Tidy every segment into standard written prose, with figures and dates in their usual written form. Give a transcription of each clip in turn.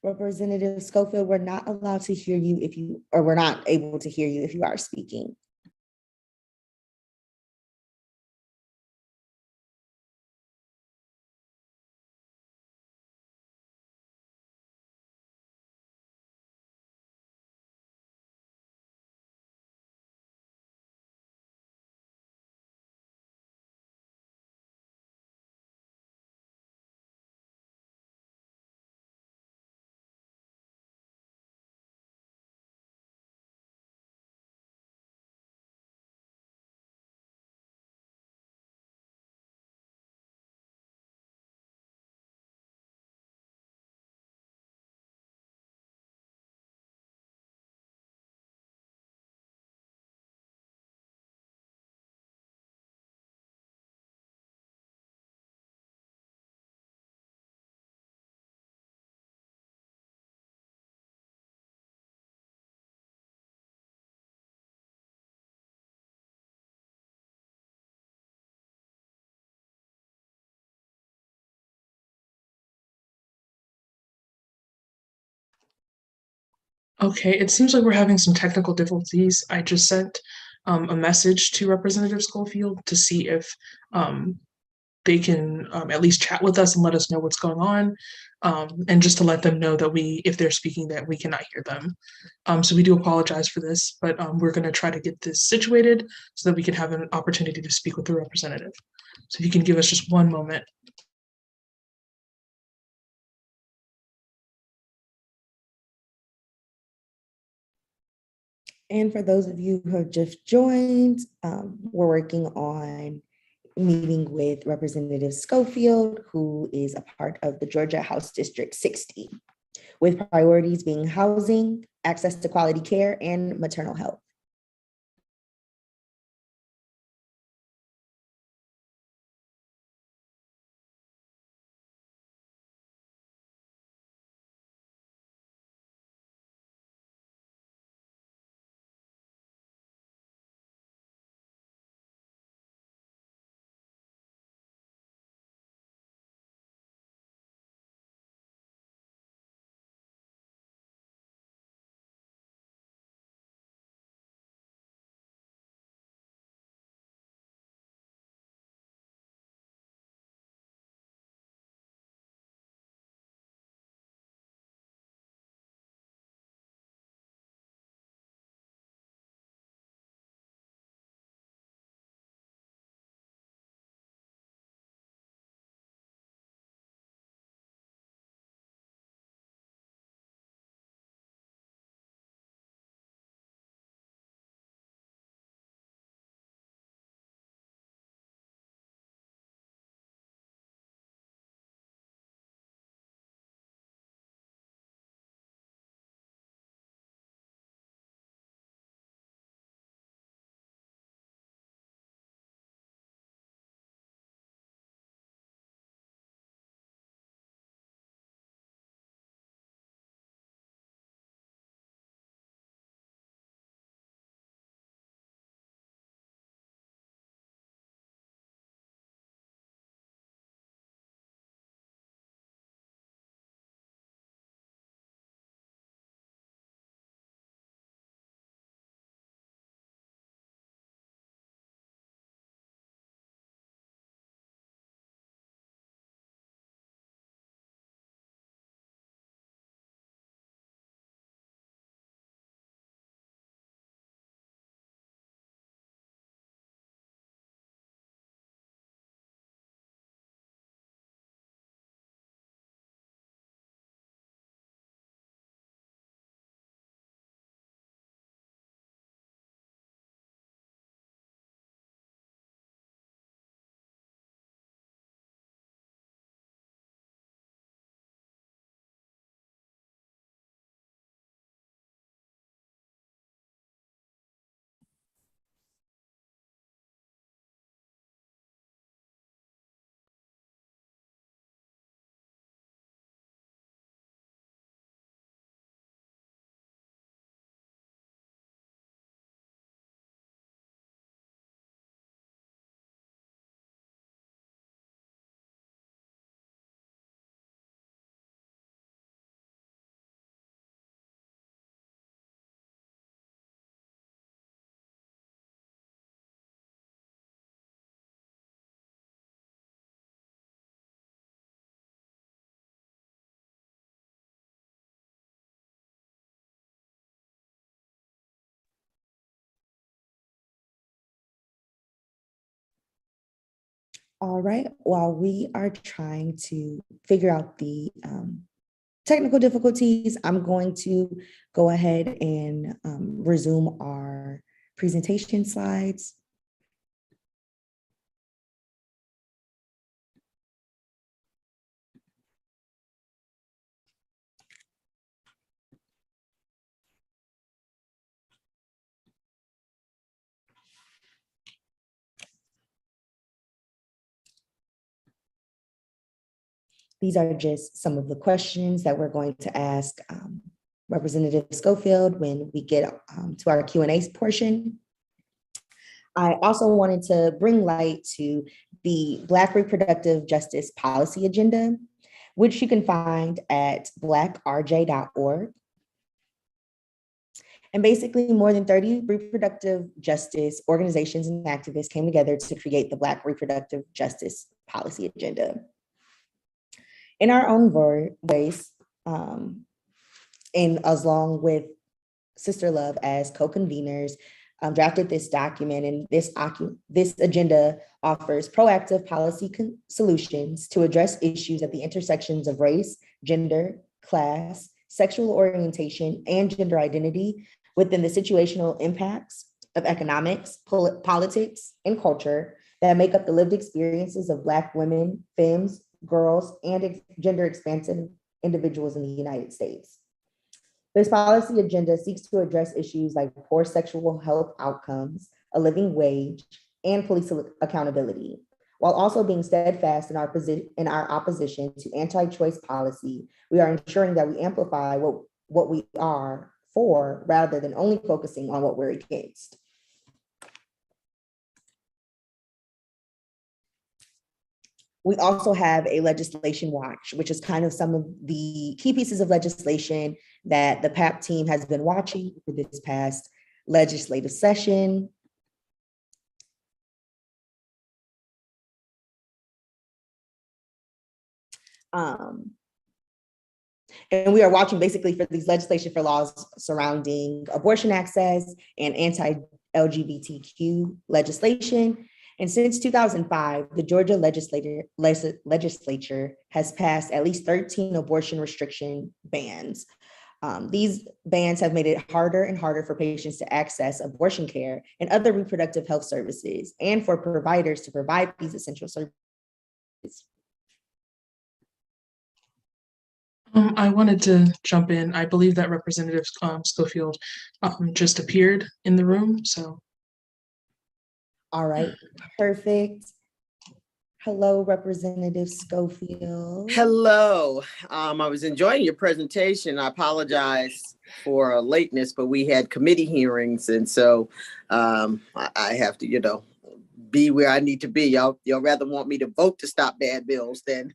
Representative Schofield, we're not allowed to hear you if you, or we're not able to hear you if you are speaking. Okay, it seems like we're having some technical difficulties. I just sent a message to Representative Schofield to see if they can at least chat with us and let us know what's going on, and just to let them know that if they're speaking, that we cannot hear them. So we do apologize for this, but we're going to try to get this situated so that we can have an opportunity to speak with the representative. So if you can give us just one moment. And for those of you who have just joined, we're working on meeting with Representative Schofield, who is a part of the Georgia House District 60, with priorities being housing, access to quality care, and maternal health. All right, while we are trying to figure out the technical difficulties, I'm going to go ahead and resume our presentation slides. These are just some of the questions that we're going to ask Representative Schofield when we get to our Q&A portion. I also wanted to bring light to the Black Reproductive Justice Policy Agenda, which you can find at blackrj.org. And basically, more than 30 reproductive justice organizations and activists came together to create the Black Reproductive Justice Policy Agenda. In our own voice, and as long with SisterLove as co-conveners, drafted this document, and this agenda offers proactive policy solutions to address issues at the intersections of race, gender, class, sexual orientation, and gender identity within the situational impacts of economics, politics, and culture that make up the lived experiences of Black women, femmes, girls, and gender expansive individuals in the United States. This policy agenda seeks to address issues like poor sexual health outcomes, a living wage, and police accountability, while also being steadfast in our opposition to anti-choice policy. We are ensuring that we amplify what we are for rather than only focusing on what we're against. We also have a legislation watch, which is kind of some of the key pieces of legislation that the PAP team has been watching for this past legislative session. And we are watching basically for these legislation for laws surrounding abortion access and anti-LGBTQ legislation. And since 2005, the Georgia legislature has passed at least 13 abortion restriction bans. These bans have made it harder and harder for patients to access abortion care and other reproductive health services, and for providers to provide these essential services. I wanted to jump in. I believe that Representative Schofield just appeared in the room, so. All right, perfect. Hello, Representative Schofield. Hello. I was enjoying your presentation. I apologize for lateness, but we had committee hearings, and so I have to, be where I need to be. Y'all rather want me to vote to stop bad bills than,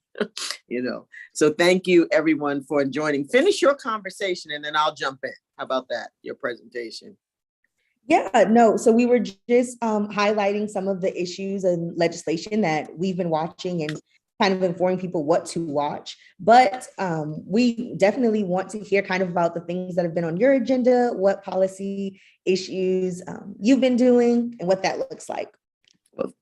So thank you, everyone, for joining. Finish your conversation, and then I'll jump in. How about that? Your presentation. Yeah, no. So we were just highlighting some of the issues and legislation that we've been watching and kind of informing people what to watch. But we definitely want to hear kind of about the things that have been on your agenda, what policy issues you've been doing, and what that looks like.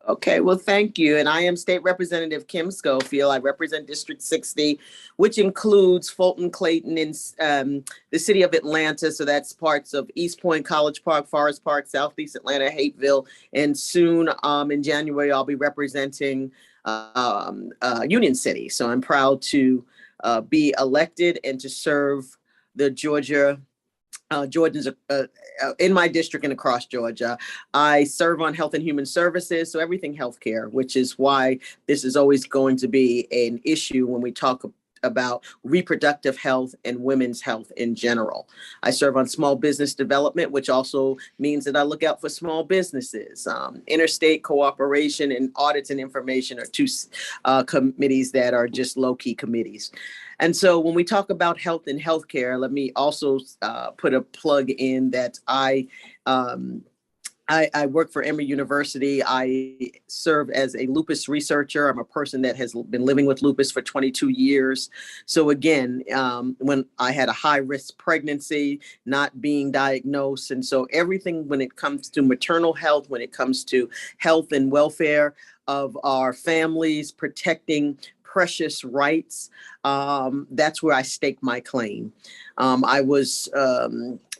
Okay, well, thank you. And I am State Representative Kim Schofield. I represent District 60, which includes Fulton, Clayton, and the city of Atlanta. So that's parts of East Point, College Park, Forest Park, Southeast Atlanta, Hapeville. And soon in January, I'll be representing Union City. So I'm proud to be elected and to serve the Georgians in my district and across Georgia. I serve on Health and Human Services, so everything healthcare, which is why this is always going to be an issue when we talk about reproductive health and women's health in general. I serve on small business development, which also means that I look out for small businesses. Interstate cooperation and audits and information are two committees that are just low-key committees. And so when we talk about health and healthcare, let me also put a plug in that I I work for Emory University. I serve as a lupus researcher. I'm a person that has been living with lupus for 22 years. So again, when I had a high risk pregnancy, not being diagnosed. And so everything when it comes to maternal health, when it comes to health and welfare of our families, protecting precious rights, that's where I stake my claim. I was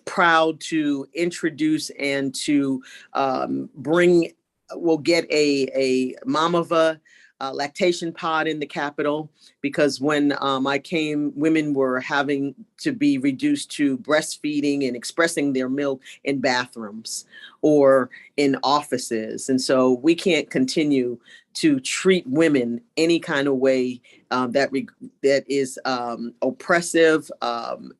proud to introduce and to we'll get a Mamava lactation pod in the Capitol, because when I came, women were having to be reduced to breastfeeding and expressing their milk in bathrooms or in offices. And so we can't continue to treat women any kind of way that is oppressive,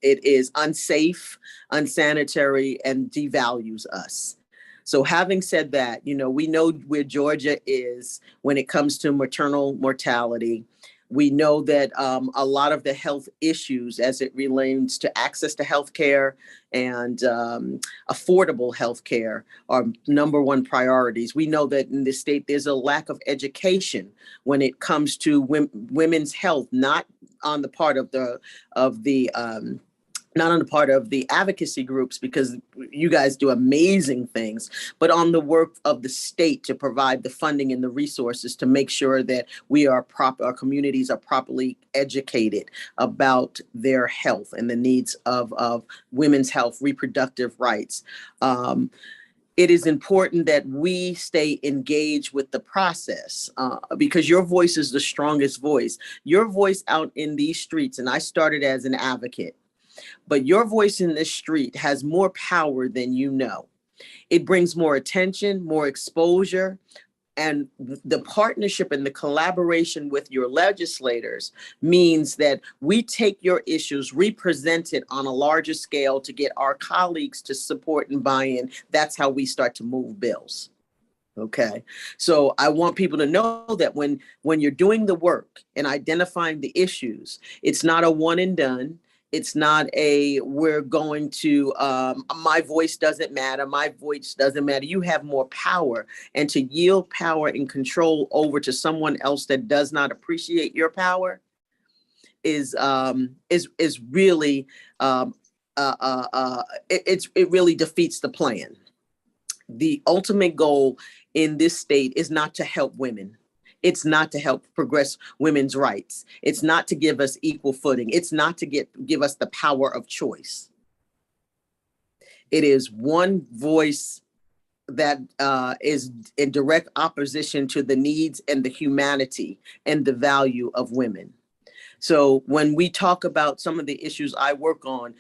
it is unsafe, unsanitary, and devalues us. So having said that, we know where Georgia is when it comes to maternal mortality. We know that a lot of the health issues as it relates to access to health care and affordable health care are number one priorities. We know that in this state, there's a lack of education when it comes to women's health, not on the part of not on the part of the advocacy groups, because you guys do amazing things, but on the work of the state to provide the funding and the resources to make sure that our communities are properly educated about their health and the needs of women's health, reproductive rights. It is important that we stay engaged with the process because your voice is the strongest voice. Your voice out in these streets, and I started as an advocate, but your voice in this street has more power than you know. It brings more attention, more exposure, and the partnership and the collaboration with your legislators means that we take your issues, represent it on a larger scale to get our colleagues to support and buy in. That's how we start to move bills. Okay, so I want people to know that when you're doing the work and identifying the issues, it's not a one and done. It's not we're going to, my voice doesn't matter. My voice doesn't matter. You have more power, and to yield power and control over to someone else that does not appreciate your power is really, it really defeats the plan. The ultimate goal in this state is not to help women. It's not to help progress women's rights. It's not to give us equal footing. It's not to give us the power of choice. It is one voice that is in direct opposition to the needs and the humanity and the value of women. So when we talk about some of the issues I work on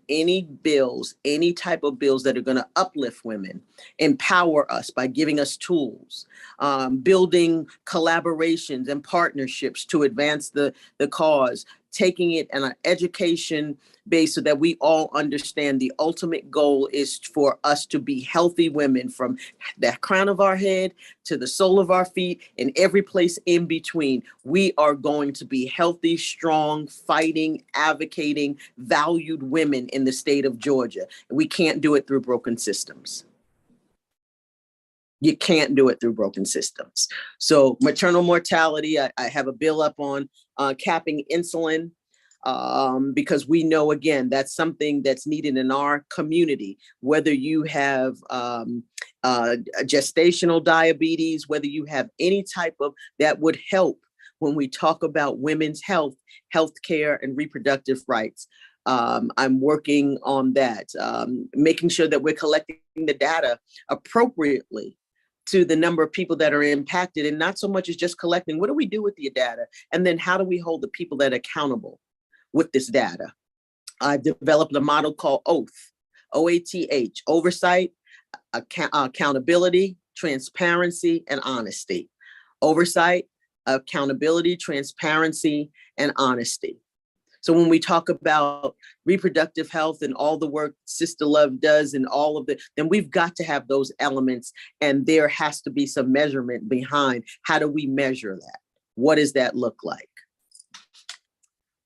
any bills, any type of bills that are going to uplift women, empower us by giving us tools, building collaborations and partnerships to advance the cause, taking it in an education base so that we all understand the ultimate goal is for us to be healthy women from the crown of our head to the sole of our feet and every place in between. We are going to be healthy, strong, fighting, advocating, valued women in the state of Georgia. We can't do it through broken systems. You can't do it through broken systems. So maternal mortality, I have a bill up on capping insulin because we know, again, that's something that's needed in our community, whether you have gestational diabetes, whether you have any type of that would help when we talk about women's health, healthcare, and reproductive rights. I'm working on that, making sure that we're collecting the data appropriately to the number of people that are impacted, and not so much as just collecting. What do we do with the data? And then how do we hold the people that are accountable with this data? I've developed a model called OATH, OATH, oversight, accountability, transparency, and honesty. Oversight, accountability, transparency, and honesty. So when we talk about reproductive health and all the work SisterLove does and all of it, then we've got to have those elements, and there has to be some measurement behind how do we measure that? What does that look like?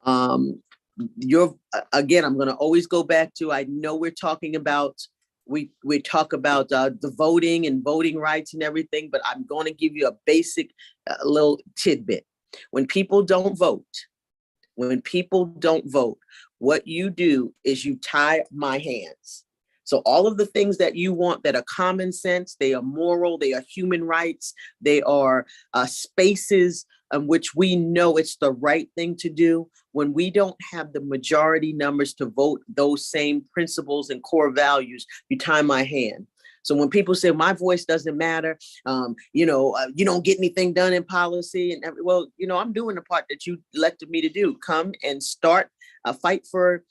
Again, I'm going to always go back to, I know we're talking about We talk about the voting and voting rights and everything, but I'm going to give you a basic little tidbit. When people don't vote, what you do is you tie my hands. So all of the things that you want that are common sense, they are moral, they are human rights, they are spaces in which we know it's the right thing to do. When we don't have the majority numbers to vote those same principles and core values, you tie my hand. So when people say my voice doesn't matter, you don't get anything done in policy, and well, I'm doing the part that you elected me to do. Come and start a fight for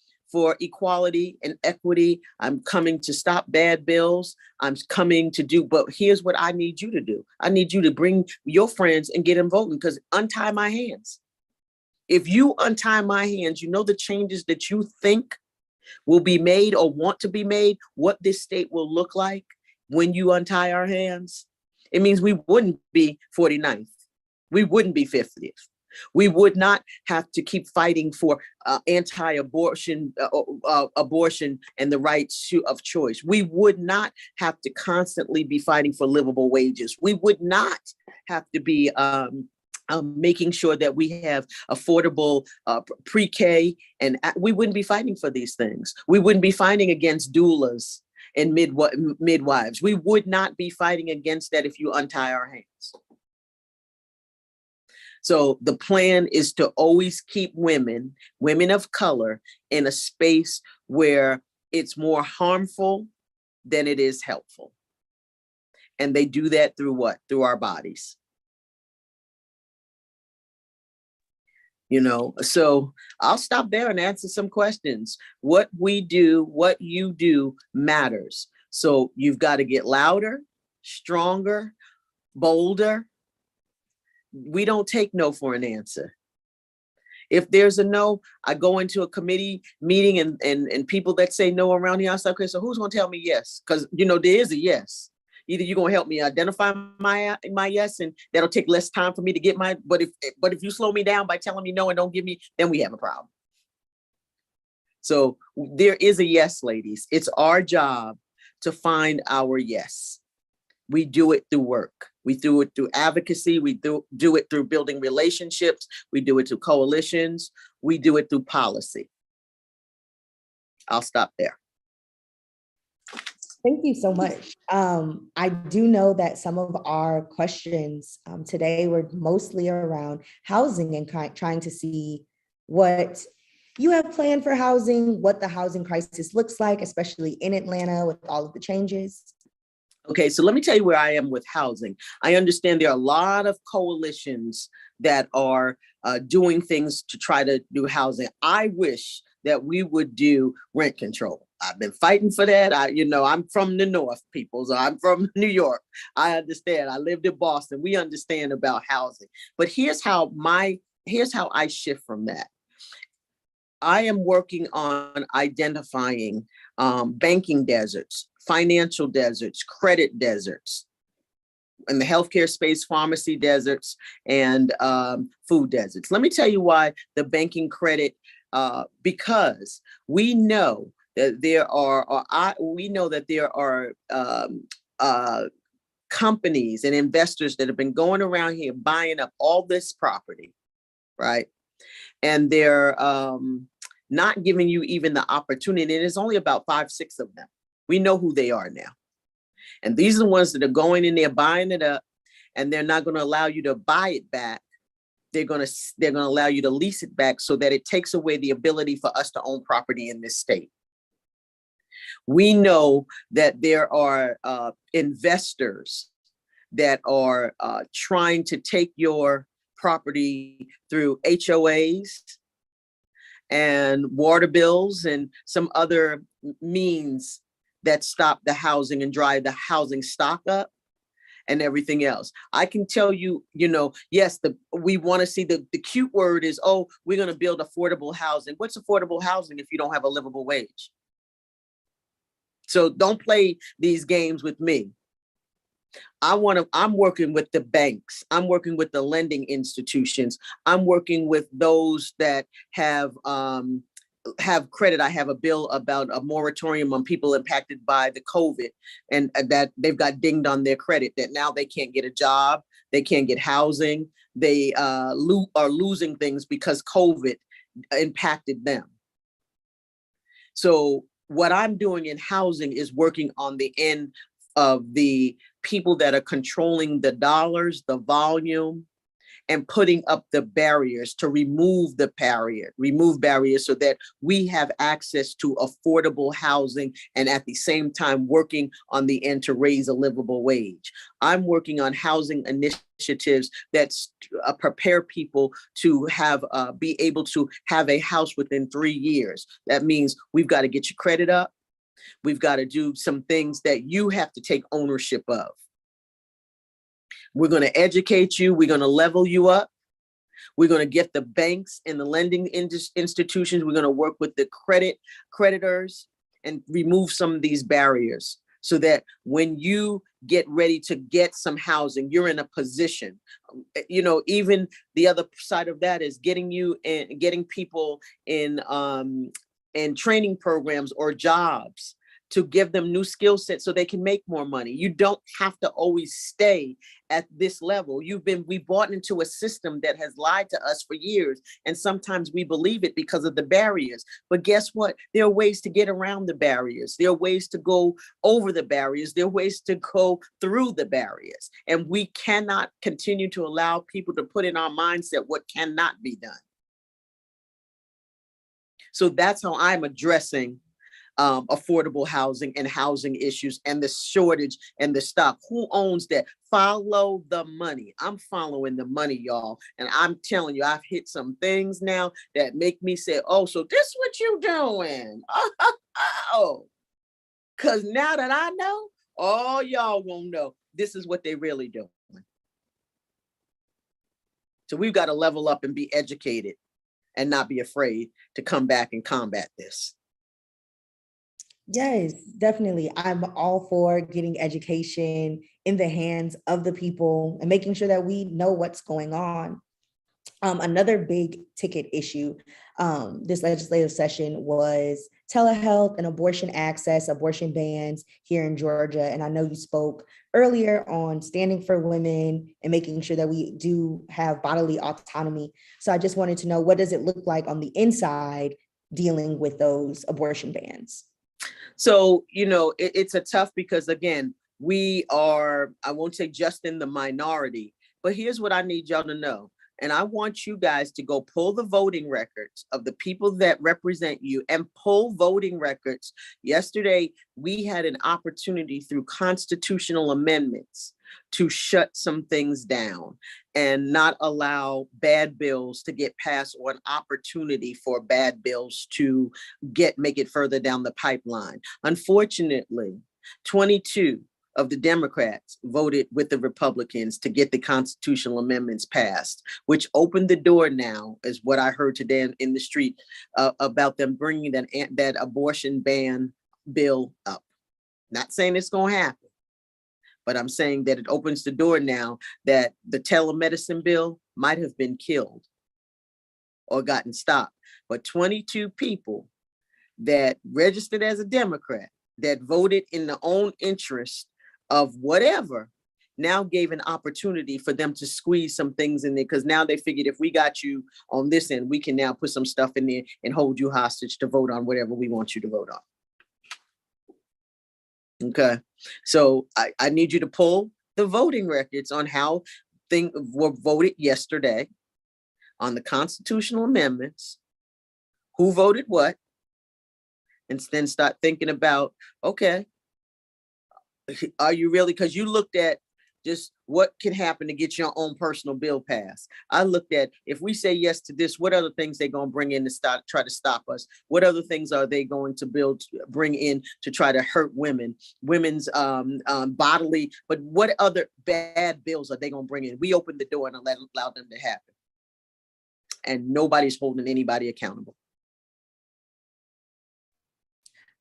equality and equity. I'm coming to stop bad bills. I'm coming to do, but here's what I need you to do. I need you to bring your friends and get them voting, because untie my hands. If you untie my hands, the changes that you think will be made or want to be made, what this state will look like when you untie our hands. It means we wouldn't be 49th. We wouldn't be 50th. We would not have to keep fighting for anti-abortion, abortion and the rights of choice. We would not have to constantly be fighting for livable wages. We would not have to be making sure that we have affordable pre-K, and we wouldn't be fighting for these things. We wouldn't be fighting against doulas and midwives. We would not be fighting against that if you untie our hands. So the plan is to always keep women of color, in a space where it's more harmful than it is helpful. And they do that through what? Through our bodies. So I'll stop there and answer some questions. What we do, what you do matters. So you've got to get louder, stronger, bolder. We don't take no for an answer. If there's a no, I go into a committee meeting and people that say no around here, I say, okay, so who's going to tell me yes? Because, there is a yes. Either you're going to help me identify my yes, and that'll take less time for me to get but if you slow me down by telling me no and don't give me, then we have a problem. So there is a yes, ladies. It's our job to find our yes. We do it through work. We do it through advocacy. We do it through building relationships. We do it through coalitions. We do it through policy. I'll stop there. Thank you so much. I do know that some of our questions today were mostly around housing and trying to see what you have planned for housing, what the housing crisis looks like, especially in Atlanta with all of the changes. Okay, so let me tell you where I am with housing. I understand there are a lot of coalitions that are doing things to try to do housing. I wish that we would do rent control. I've been fighting for that. I'm from the North, people, so I'm from New York. I understand. I lived in Boston. We understand about housing. But here's how I shift from that. I am working on identifying banking deserts, financial deserts, credit deserts, in the healthcare space, pharmacy deserts, and food deserts. Let me tell you why the banking credit, because we know that there are companies and investors that have been going around here buying up all this property, right? And they're not giving you even the opportunity. And it's only about 5, 6 of them. We know who they are now. And these are the ones that are going in there, buying it up, and they're not going to allow you to buy it back. They're going to allow you to lease it back, so that it takes away the ability for us to own property in this state. We know that there are investors that are trying to take your property through HOAs and water bills and some other means that stop the housing and drive the housing stock up and everything else. I can tell you, yes, we want to see the cute word is, oh, we're going to build affordable housing. What's affordable housing if you don't have a livable wage? So don't play these games with me. I'm working with the banks. I'm working with the lending institutions. I'm working with those that have have credit. I have a bill about a moratorium on people impacted by the COVID, and that they've got dinged on their credit, that now they can't get a job, they can't get housing, they are losing things because COVID impacted them. So what I'm doing in housing is working on the end of the people that are controlling the dollars, the volume, and putting up the barriers to remove barriers so that we have access to affordable housing, and at the same time working on the end to raise a livable wage. I'm working on housing initiatives that prepare people to have be able to have a house within 3 years. That means we've got to get your credit up. We've got to do some things that you have to take ownership of. We're going to educate you. We're going to level you up. We're going to get the banks and the lending institutions. We're going to work with the creditors and remove some of these barriers so that when you get ready to get some housing, you're in a position. You know, even the other side of that is getting you and getting people in training programs or jobs to give them new skill sets so they can make more money. You don't have to always stay at this level. We bought into a system that has lied to us for years. And sometimes we believe it because of the barriers. But guess what? There are ways to get around the barriers. There are ways to go over the barriers. There are ways to go through the barriers. And we cannot continue to allow people to put in our mindset what cannot be done. So that's how I'm addressing affordable housing and housing issues and the shortage and the stock. Who owns that? Follow the money. I'm following the money, y'all. And I'm telling you, I've hit some things now that make me say, oh, so this is what you doing? Oh, because now that I know, all y'all gonna know this is what they really doing. So we've got to level up and be educated and not be afraid to come back and combat this. Yes, definitely. I'm all for getting education in the hands of the people and making sure that we know what's going on. Another big ticket issue this legislative session was telehealth and abortion access, abortion bans here in Georgia. And I know you spoke earlier on standing for women and making sure that we do have bodily autonomy. So I just wanted to know, what does it look like on the inside dealing with those abortion bans? So, you know, it's a tough, because again, we are, I won't say just in the minority, but here's what I need y'all to know. And I want you guys to go pull the voting records of the people that represent you and pull voting records. Yesterday, we had an opportunity through constitutional amendments to shut some things down and not allow bad bills to get passed, or an opportunity for bad bills to make it further down the pipeline. Unfortunately, 22 of the Democrats voted with the Republicans to get the constitutional amendments passed, which opened the door now, is what I heard today in the street, about them bringing that abortion ban bill up. Not saying it's going to happen, but I'm saying that it opens the door now that the telemedicine bill might have been killed or gotten stopped. But 22 people that registered as a Democrat, that voted in their own interest of whatever, now gave an opportunity for them to squeeze some things in there, because now they figured if we got you on this end, we can now put some stuff in there and hold you hostage to vote on whatever we want you to vote on. Okay, so I need you to pull the voting records on how things were voted yesterday on the constitutional amendments, who voted what, and then start thinking about, okay, are you really, because you looked at just what can happen to get your own personal bill passed. I looked at, if we say yes to this, what other things they're going to bring in to try to stop us? What other things are they going to bring in to try to hurt women's bodily, but what other bad bills are they going to bring in? We opened the door and allow them to happen. And nobody's holding anybody accountable.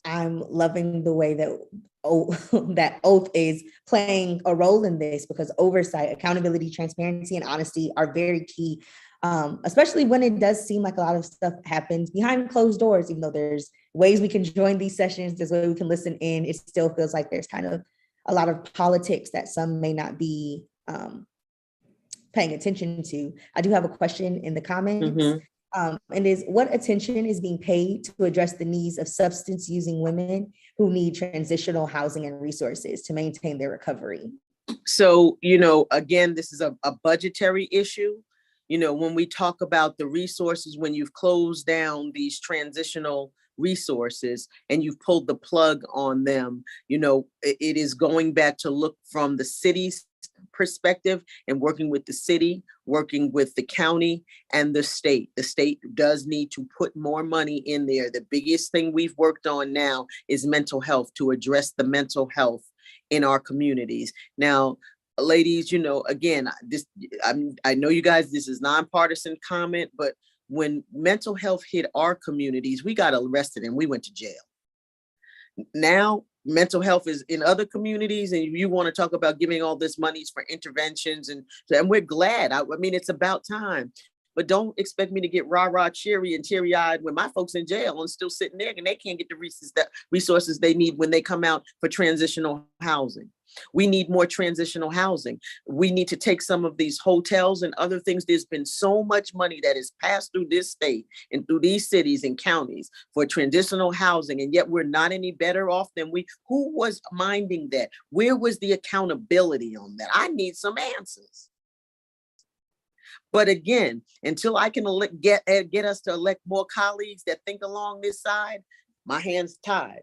I'm loving the way that that oath is playing a role in this, because oversight, accountability, transparency, and honesty are very key especially when it does seem like a lot of stuff happens behind closed doors, even though there's ways we can join these sessions, there's ways we can listen in, it still feels like there's kind of a lot of politics that some may not be paying attention to. I do have a question in the comments. And is what attention is being paid to address the needs of substance using women who need transitional housing and resources to maintain their recovery? So, again, this is a budgetary issue. When we talk about the resources, when you've closed down these transitional resources and you've pulled the plug on them, it is going back to look from the city's perspective and working with the city, working with the county and the state. The state does need to put more money in there. The biggest thing we've worked on now is mental health, to address the mental health in our communities. Now, ladies, again, I know you guys, this is nonpartisan comment, but when mental health hit our communities, we got arrested and we went to jail. Now, mental health is in other communities, and you want to talk about giving all this monies for interventions, and we're glad. I mean, it's about time. But don't expect me to get rah-rah cheery and teary-eyed when my folks in jail and still sitting there and they can't get the resources they need when they come out for transitional housing. We need more transitional housing. We need to take some of these hotels and other things. There's been so much money that has passed through this state and through these cities and counties for transitional housing, and yet we're not any better off than who was minding that? Where was the accountability on that? I need some answers. But again, until I can get us to elect more colleagues that think along this side, my hands tied.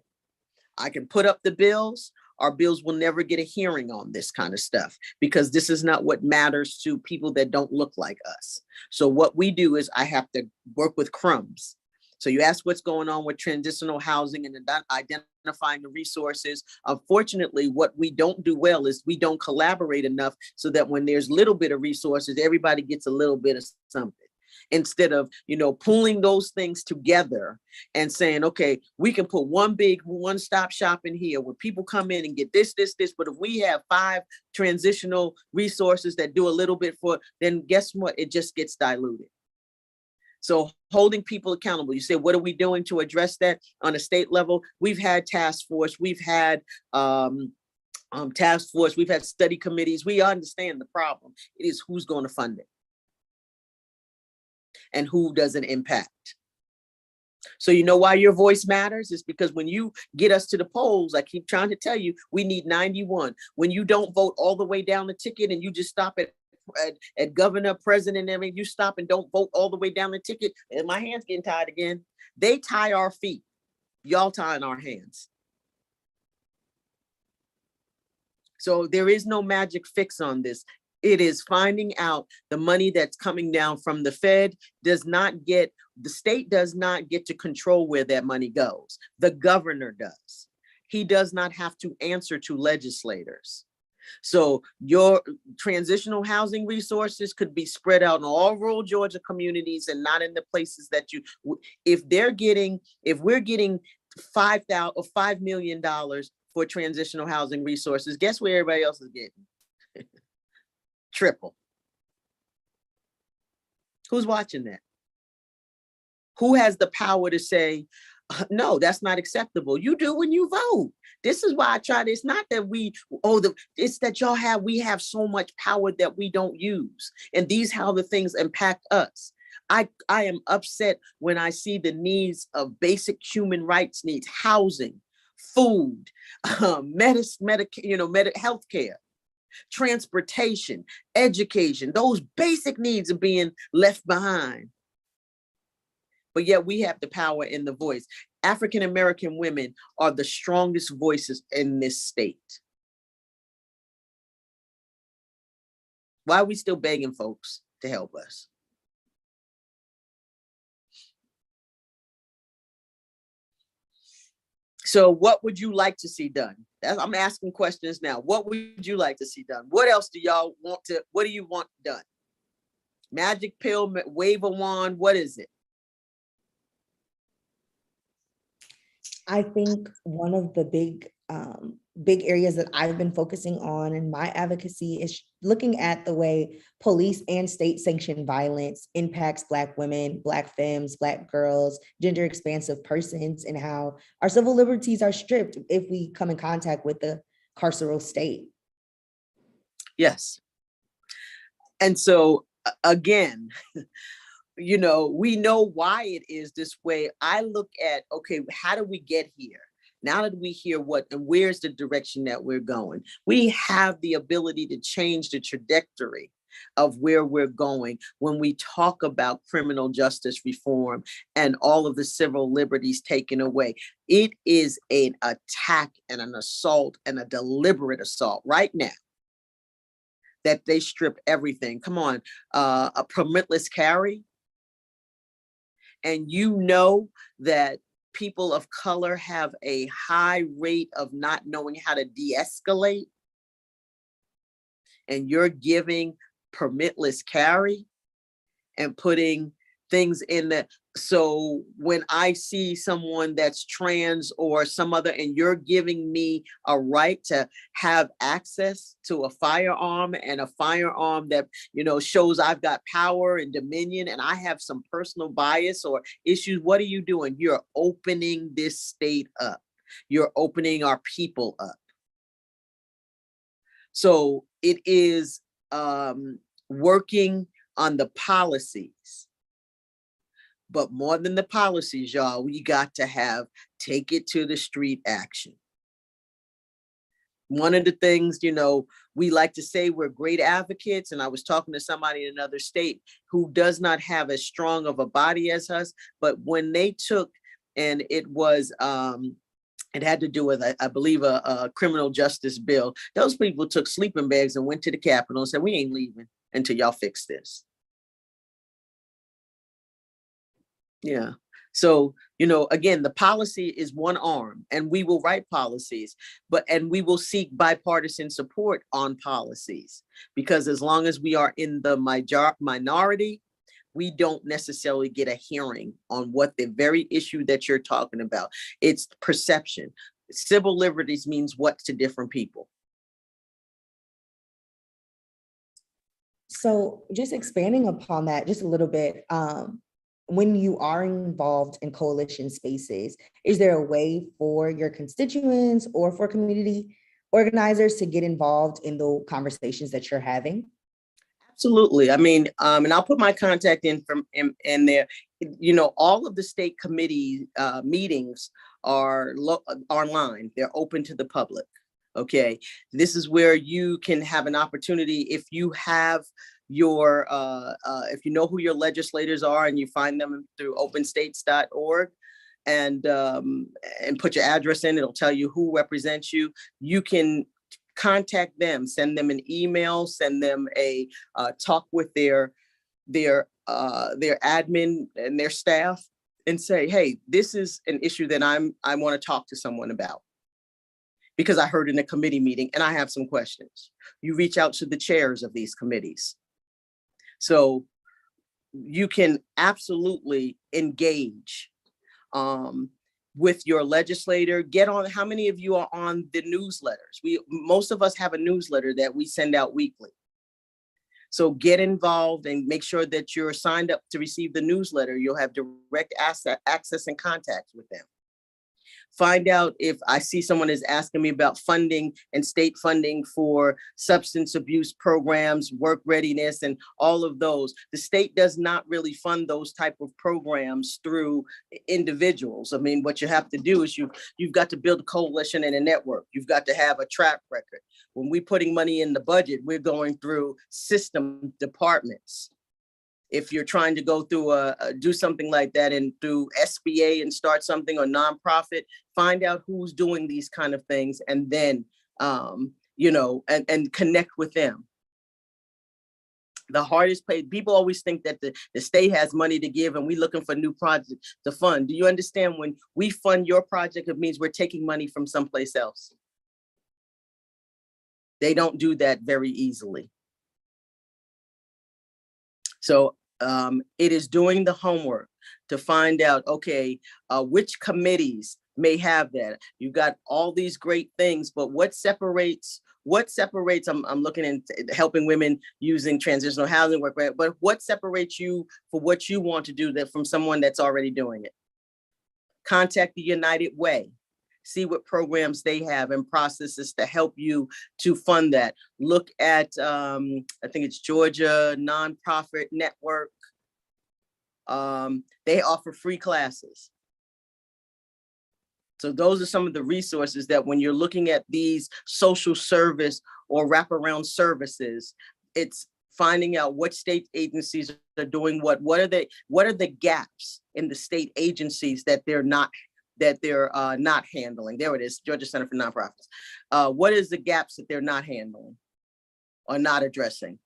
I can put up the bills. Our bills will never get a hearing on this kind of stuff, because this is not what matters to people that don't look like us. So what we do is I have to work with crumbs. So you ask what's going on with transitional housing and identifying the resources. Unfortunately, what we don't do well is we don't collaborate enough so that when there's a little bit of resources, everybody gets a little bit of something. Instead of, pulling those things together and saying, okay, we can put one big one-stop shop in here where people come in and get this. But if we have 5 transitional resources that do a little bit then guess what? It just gets diluted. So holding people accountable. You say, what are we doing to address that on a state level? We've had task force. We've had task force. We've had study committees. We understand the problem. It is who's going to fund it and who does it impact. So you know why your voice matters? It's because when you get us to the polls, I keep trying to tell you, we need 91. When you don't vote all the way down the ticket and you just stop at governor, president, and you stop and don't vote all the way down the ticket, and my hands getting tied again. They tie our feet. Y'all tying our hands. So there is no magic fix on this. It is finding out the money that's coming down from the Fed the state does not get to control where that money goes. The governor does. He does not have to answer to legislators. So your transitional housing resources could be spread out in all rural Georgia communities and not in the places that if we're getting $5 million for transitional housing resources, guess where everybody else is getting? Triple. Who's watching that? Who has the power to say, no, that's not acceptable? You do when you vote. This is why I try to, it's not that it's that we have so much power that we don't use. And these how the things impact us. I am upset when I see the needs of basic human rights needs, housing, food, healthcare, transportation, education. Those basic needs are being left behind. But yet we have the power and the voice. African-American women are the strongest voices in this state. Why are we still begging folks to help us? So what would you like to see done? I'm asking questions now. What would you like to see done? What else do y'all what do you want done? Magic pill, wave a wand, what is it? I think one of the big big areas that I've been focusing on in my advocacy is looking at the way police and state sanctioned violence impacts Black women, Black femmes, Black girls, gender expansive persons, and how our civil liberties are stripped if we come in contact with the carceral state. Yes. And so again, you know, we know why it is this way. I look at, okay, how do we get here? Now that we hear what and where's the direction that we're going, we have the ability to change the trajectory of where we're going when we talk about criminal justice reform and all of the civil liberties taken away. It is an attack and an assault and a deliberate assault right now that they strip everything. Come on, a permitless carry. And you know that people of color have a high rate of not knowing how to de-escalate, and you're giving permitless carry and putting things in the, so when I see someone that's trans or some other, and you're giving me a right to have access to a firearm, and a firearm that, you know, shows I've got power and dominion, and I have some personal bias or issues, what are you doing? You're opening this state up. You're opening our people up. So it is working on the policies. But more than the policies, y'all, we got to have take it to the street action. One of the things, you know, we like to say we're great advocates. And I was talking to somebody in another state who does not have as strong of a body as us. But when they took, and it was, it had to do with, I believe, a criminal justice bill. Those people took sleeping bags and went to the Capitol and said, we ain't leaving until y'all fix this. Yeah. So, you know, again, the policy is one arm, and we will write policies, and we will seek bipartisan support on policies, because as long as we are in the minority, we don't necessarily get a hearing on what the very issue that you're talking about. It's perception. Civil liberties means what to different people. So just expanding upon that just a little bit, when you are involved in coalition spaces, is there a way for your constituents or for community organizers to get involved in the conversations that you're having? Absolutely. I mean, and I'll put my contact in there. You know, all of the state committee meetings are online. They're open to the public. Okay. This is where you can have an opportunity if you have your, if you know who your legislators are and you find them through openstates.org and put your address in, it'll tell you who represents you. You can contact them, send them an email, send them a talk with their admin and their staff, and say, hey, this is an issue that I want to talk to someone about, because I heard in a committee meeting and I have some questions. You reach out to the chairs of these committees. So you can absolutely engage with your legislator. Get on, how many of you are on the newsletters? Most of us have a newsletter that we send out weekly. So get involved and make sure that you're signed up to receive the newsletter. You'll have direct access and contacts with them. Find out if I see someone is asking me about funding and state funding for substance abuse programs, work readiness, and all of those. The state does not really fund those type of programs through individuals. I mean, what you have to do is you've got to build a coalition and a network. You've got to have a track record. When we're putting money in the budget, we're going through system departments. If you're trying to go through do something like that and through SBA and start something or nonprofit, find out who's doing these kind of things, and then, you know, and connect with them. The hardest paid, people always think that the state has money to give and we're looking for new projects to fund. Do you understand when we fund your project, it means we're taking money from someplace else. They don't do that very easily. So it is doing the homework to find out, okay, which committees may have that. You've got all these great things, but what separates, I'm looking at helping women using transitional housing work, right? But what separates you for what you want to do that from someone that's already doing it? Contact the United Way. See what programs they have and processes to help you to fund that. Look at, I think it's Georgia Nonprofit Network. They offer free classes. So those are some of the resources that when you're looking at these social service or wraparound services, it's finding out what state agencies are doing what are the gaps in the state agencies that they're not handling. There it is, Georgia Center for Nonprofits. What is the gaps that they're not handling or not addressing?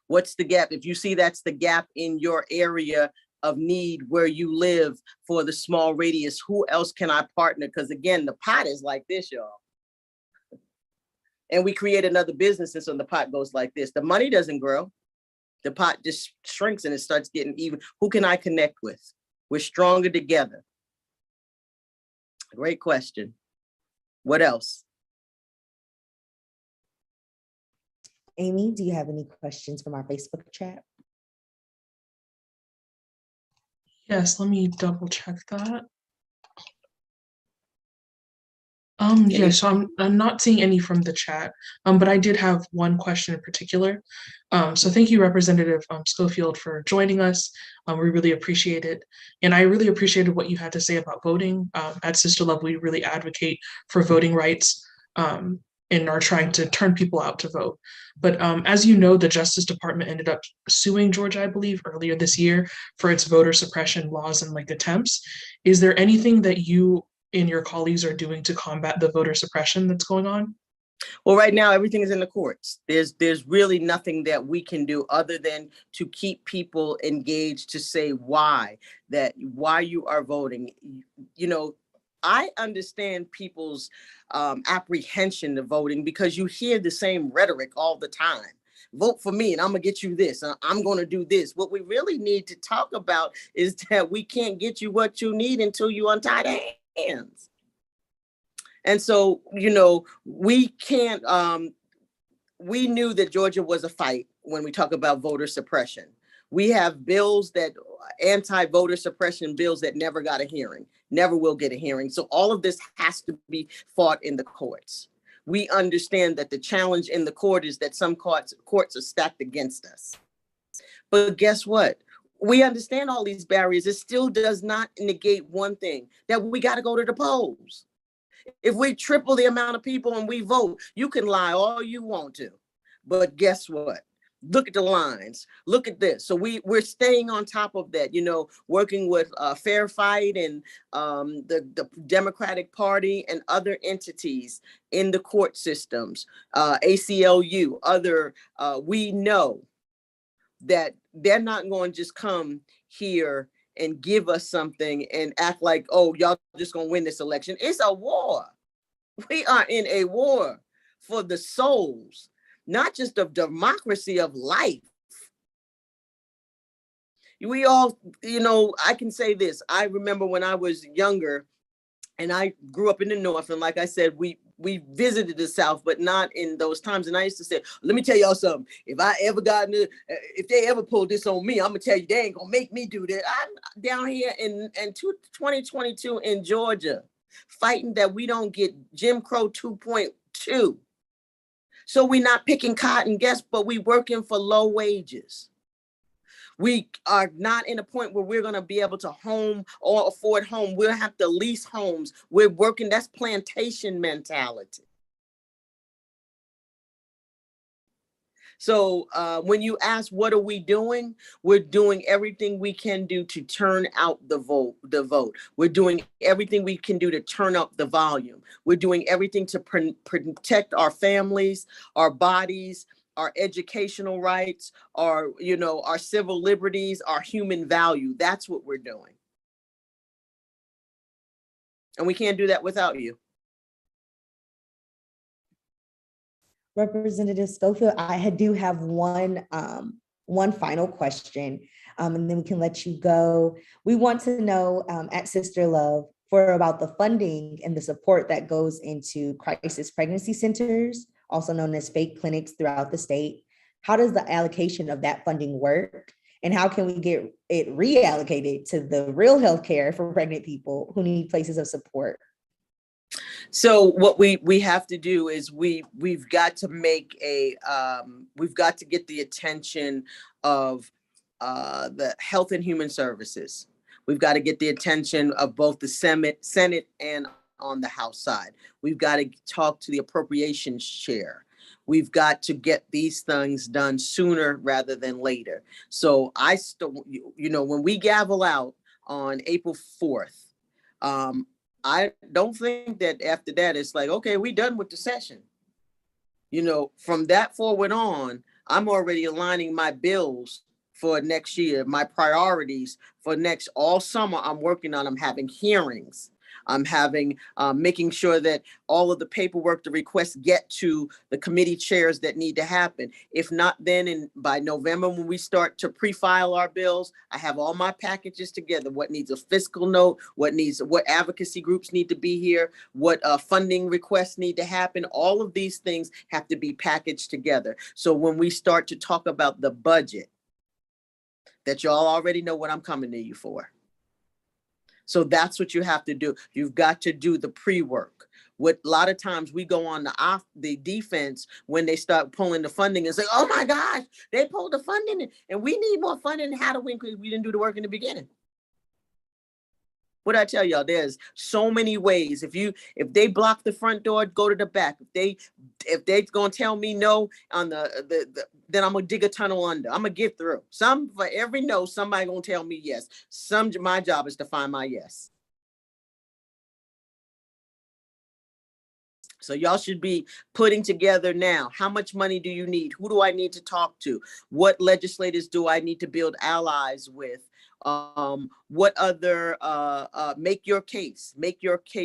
What's the gap? If you see that's the gap in your area of need where you live for the small radius, who else can I partner? Because again, the pot is like this, y'all. And we create another business, and so the pot goes like this. The money doesn't grow. The pot just shrinks and it starts getting even. Who can I connect with? We're stronger together. Great question. What else? Amy, do you have any questions from our Facebook chat? Yes, let me double check that. Yeah, so I'm not seeing any from the chat, but I did have one question in particular. So thank you, Representative Schofield, for joining us. We really appreciate it. And I really appreciated what you had to say about voting. At SisterLove, we really advocate for voting rights and are trying to turn people out to vote. But as you know, the Justice Department ended up suing Georgia, I believe, earlier this year for its voter suppression laws and attempts. Is there anything that you and your colleagues are doing to combat the voter suppression that's going on? Well, right now, everything is in the courts. There's really nothing that we can do other than to keep people engaged, to say why you are voting. You know, I understand people's apprehension of voting because you hear the same rhetoric all the time. Vote for me and I'm gonna get you this. I'm gonna do this. What we really need to talk about is that we can't get you what you need until you untie the hands. And so, you know, we can't, we knew that Georgia was a fight when we talk about voter suppression. We have bills that, anti-voter suppression bills that never got a hearing, never will get a hearing. So all of this has to be fought in the courts. We understand that the challenge in the court is that some courts are stacked against us. But guess what? We understand all these barriers. It still does not negate one thing, that we got to go to the polls. If we triple the amount of people and we vote, you can lie all you want to. But guess what? Look at the lines. Look at this. So we're staying on top of that, you know, working with Fair Fight and the Democratic Party and other entities in the court systems, ACLU, other, we know that they're not going to just come here and give us something and act like, oh, y'all just gonna win this election. It's a war. We are in a war for the souls, not just of democracy, of life. We all, you know, I can say this. I remember when I was younger and I grew up in the North, and like I said, we visited the South, but not in those times. And I used to say, let me tell y'all something. If I ever if they ever pulled this on me, I'm gonna tell you, they ain't gonna make me do that. I'm down here in 2022 in Georgia, fighting that we don't get Jim Crow 2.2. So we're not picking cotton, but we working for low wages. We are not in a point where we're going to be able to home or afford home. We'll have to lease homes. We're working. That's plantation mentality. So when you ask, what are we doing? We're doing everything we can do to turn out the vote. We're doing everything we can do to turn up the volume. We're doing everything to protect our families, our bodies, our educational rights, our, you know, our civil liberties, our human value. That's what we're doing. And we can't do that without you. Representative Schofield, I do have one final question, and then we can let you go. We want to know at SisterLove, for about the funding and the support that goes into crisis pregnancy centers, also known as fake clinics throughout the state. How does the allocation of that funding work? And how can we get it reallocated to the real healthcare for pregnant people who need places of support? So what we have to do is we've got to make we've got to get the attention of the Health and Human Services. We've got to get the attention of both the Senate and on the House side. We've got to talk to the appropriations chair. We've got to get these things done sooner rather than later. So I still, when we gavel out on April 4th, I don't think that after that, it's like, okay, we done with the session. From that forward on, I'm already aligning my bills for next year, my priorities for all summer. I'm working on, I'm having hearings. I'm having, making sure that all of the paperwork, the requests get to the committee chairs that need to happen. If not, then by November, when we start to pre-file our bills, I have all my packages together. What needs a fiscal note, what advocacy groups need to be here, what funding requests need to happen. All of these things have to be packaged together. So when we start to talk about the budget, that y'all already know what I'm coming to you for. So that's what you have to do. You've got to do the pre-work. What a lot of times we go on the defense when they start pulling the funding and say, oh my gosh, they pulled the funding and we need more funding. How do we didn't do the work in the beginning? What I tell y'all, there's so many ways. If they block the front door, go to the back. If they gonna tell me no on then I'm gonna dig a tunnel under. I'm gonna get through. For every no, somebody gonna tell me yes. My job is to find my yes. So y'all should be putting together now. How much money do you need? Who do I need to talk to? What legislators do I need to build allies with? What other make your case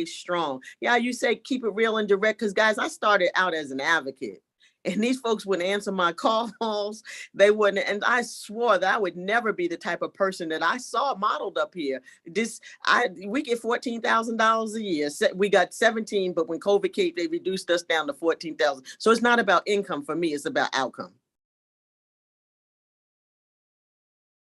strong. Yeah, you say keep it real and direct, because guys, I started out as an advocate and these folks wouldn't answer my calls. They wouldn't, and I swore that I would never be the type of person that I saw modeled up here. We get $14,000 a year. We got 17, but when COVID came, they reduced us down to 14,000. So it's not about income for me, it's about outcome.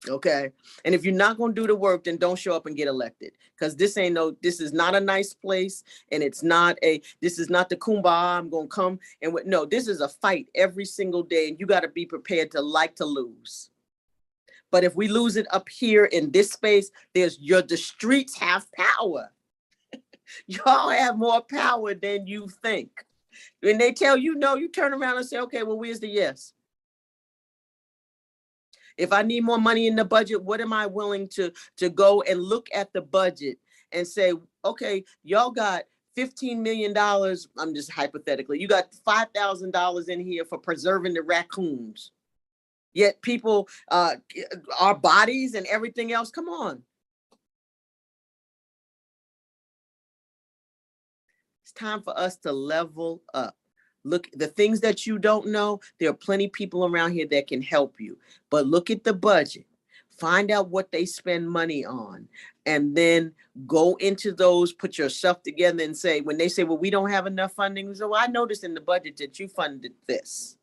Okay. And if you're not going to do the work, then don't show up and get elected, because this is not a nice place. And this is not the kumbaya. I'm going to come and no, this is a fight every single day. And you got to be prepared to lose. But if we lose it up here in this space, the streets have power. Y'all have more power than you think. When they tell you no, you turn around and say, okay, well, where's the yes? If I need more money in the budget, what am I willing to go and look at the budget and say, okay, y'all got $15 million. I'm just hypothetically, you got $5,000 in here for preserving the raccoons. Yet people, our bodies and everything else, come on. It's time for us to level up. Look, the things that you don't know, there are plenty of people around here that can help you. But look at the budget. Find out what they spend money on. And then go into those, put yourself together and say, when they say, well, we don't have enough funding. So I noticed in the budget that you funded this.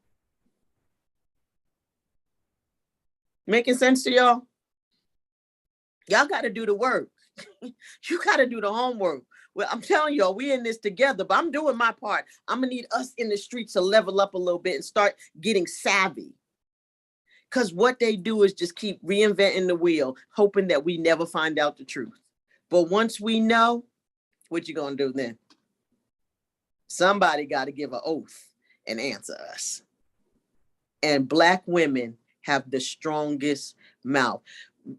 Making sense to y'all? Y'all got to do the work. You got to do the homework. Well, I'm telling y'all, we in this together, but I'm doing my part. I'm going to need us in the streets to level up a little bit and start getting savvy. Because what they do is just keep reinventing the wheel, hoping that we never find out the truth. But once we know, what you going to do then? Somebody got to give an oath and answer us. And Black women have the strongest mouth.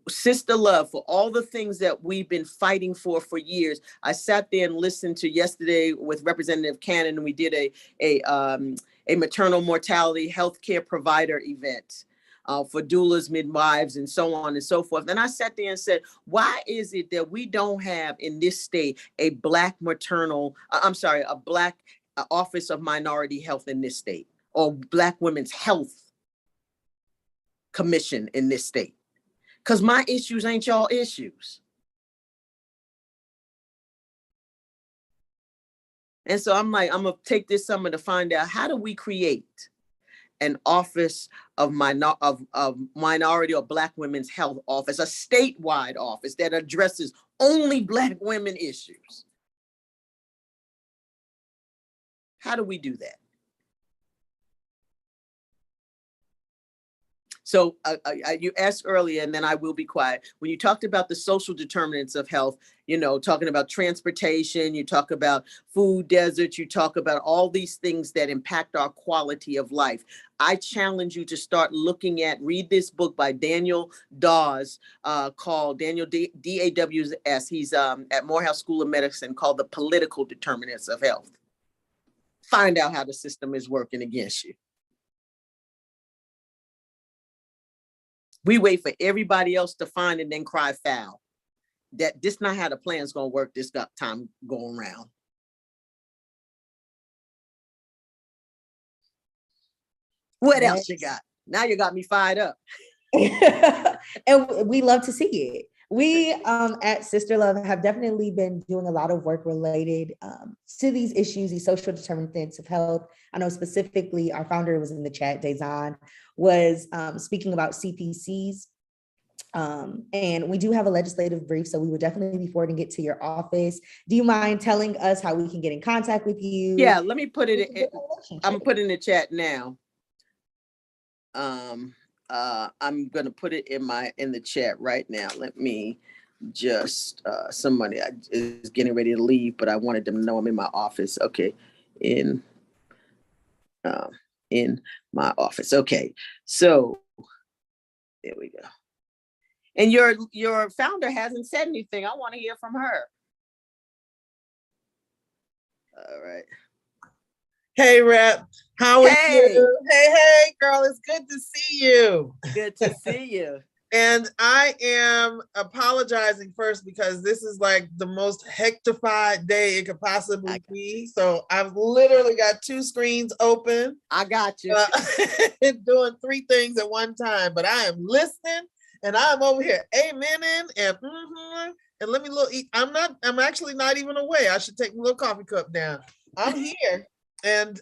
SisterLove, for all the things that we've been fighting for years. I sat there and listened to yesterday with Representative Cannon, and we did a maternal mortality healthcare provider event for doulas, midwives, and so on and so forth. And I sat there and said, why is it that we don't have in this state a Black Office of Minority Health in this state, or Black Women's Health Commission in this state? Because my issues ain't y'all issues. And so I'm like, I'm gonna take this summer to find out, how do we create an office of minority or Black women's health office, a statewide office that addresses only Black women issues? How do we do that? So you asked earlier, and then I will be quiet. When you talked about the social determinants of health, you know, talking about transportation, you talk about food deserts, you talk about all these things that impact our quality of life. I challenge you to start looking at, read this book by Daniel Dawes, called Daniel D-A-W-S. He's at Morehouse School of Medicine, called The Political Determinants of Health. Find out how the system is working against you. We wait for everybody else to find and then cry foul. This not how the plan's gonna work this time going around. What else you got? Now you got me fired up. And we love to see it. We at SisterLove have definitely been doing a lot of work related to these issues, these social determinants of health. I know specifically our founder was in the chat, Dazan, was speaking about CPCs. And we do have a legislative brief, so we would definitely be forwarding it to your office. Do you mind telling us how we can get in contact with you? Yeah, let me put it in, I'm putting in the chat now. I'm gonna put it in the chat right now. Let me just somebody is getting ready to leave, but I wanted them to know I'm in my office. Okay, in my office. Okay, so there we go. And your founder hasn't said anything. I want to hear from her. All right. Hey, Rep. How are you? Hey, girl. It's good to see you. Good to see you. And I am apologizing first because this is like the most hectified day it could possibly be. So I've literally got 2 screens open. I got you. Doing 3 things at one time, but I am listening and I'm over here amening and and let me look. I'm actually not even away. I should take my little coffee cup down. I'm here. And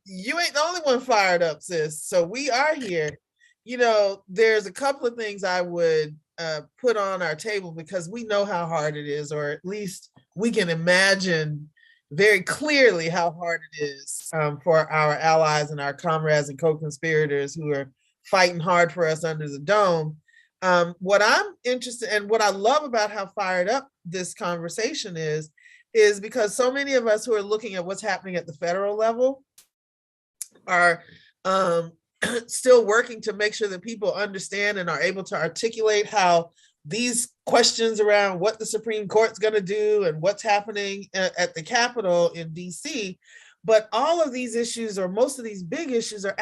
you ain't the only one fired up, sis. So we are here. You know, there's a couple of things I would put on our table because we know how hard it is, or at least we can imagine very clearly how hard it is for our allies and our comrades and co-conspirators who are fighting hard for us under the dome. What I'm interested in, what I love about how fired up this conversation is because so many of us who are looking at what's happening at the federal level are still working to make sure that people understand and are able to articulate how these questions around what the Supreme Court's going to do and what's happening at the Capitol in DC. But all of these issues, or most of these big issues, are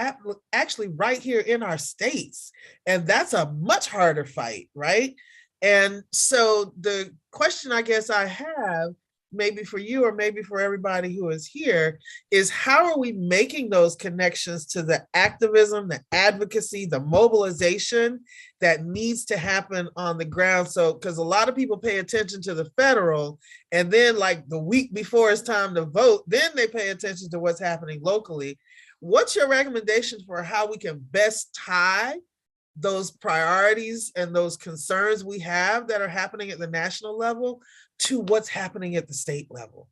actually right here in our states. And that's a much harder fight, right? And so the question I guess I have, maybe for you or maybe for everybody who is here, is how are we making those connections to the activism, the advocacy, the mobilization that needs to happen on the ground? So, because a lot of people pay attention to the federal, and then like the week before it's time to vote, then they pay attention to what's happening locally. What's your recommendation for how we can best tie those priorities and those concerns we have that are happening at the national level to what's happening at the state level?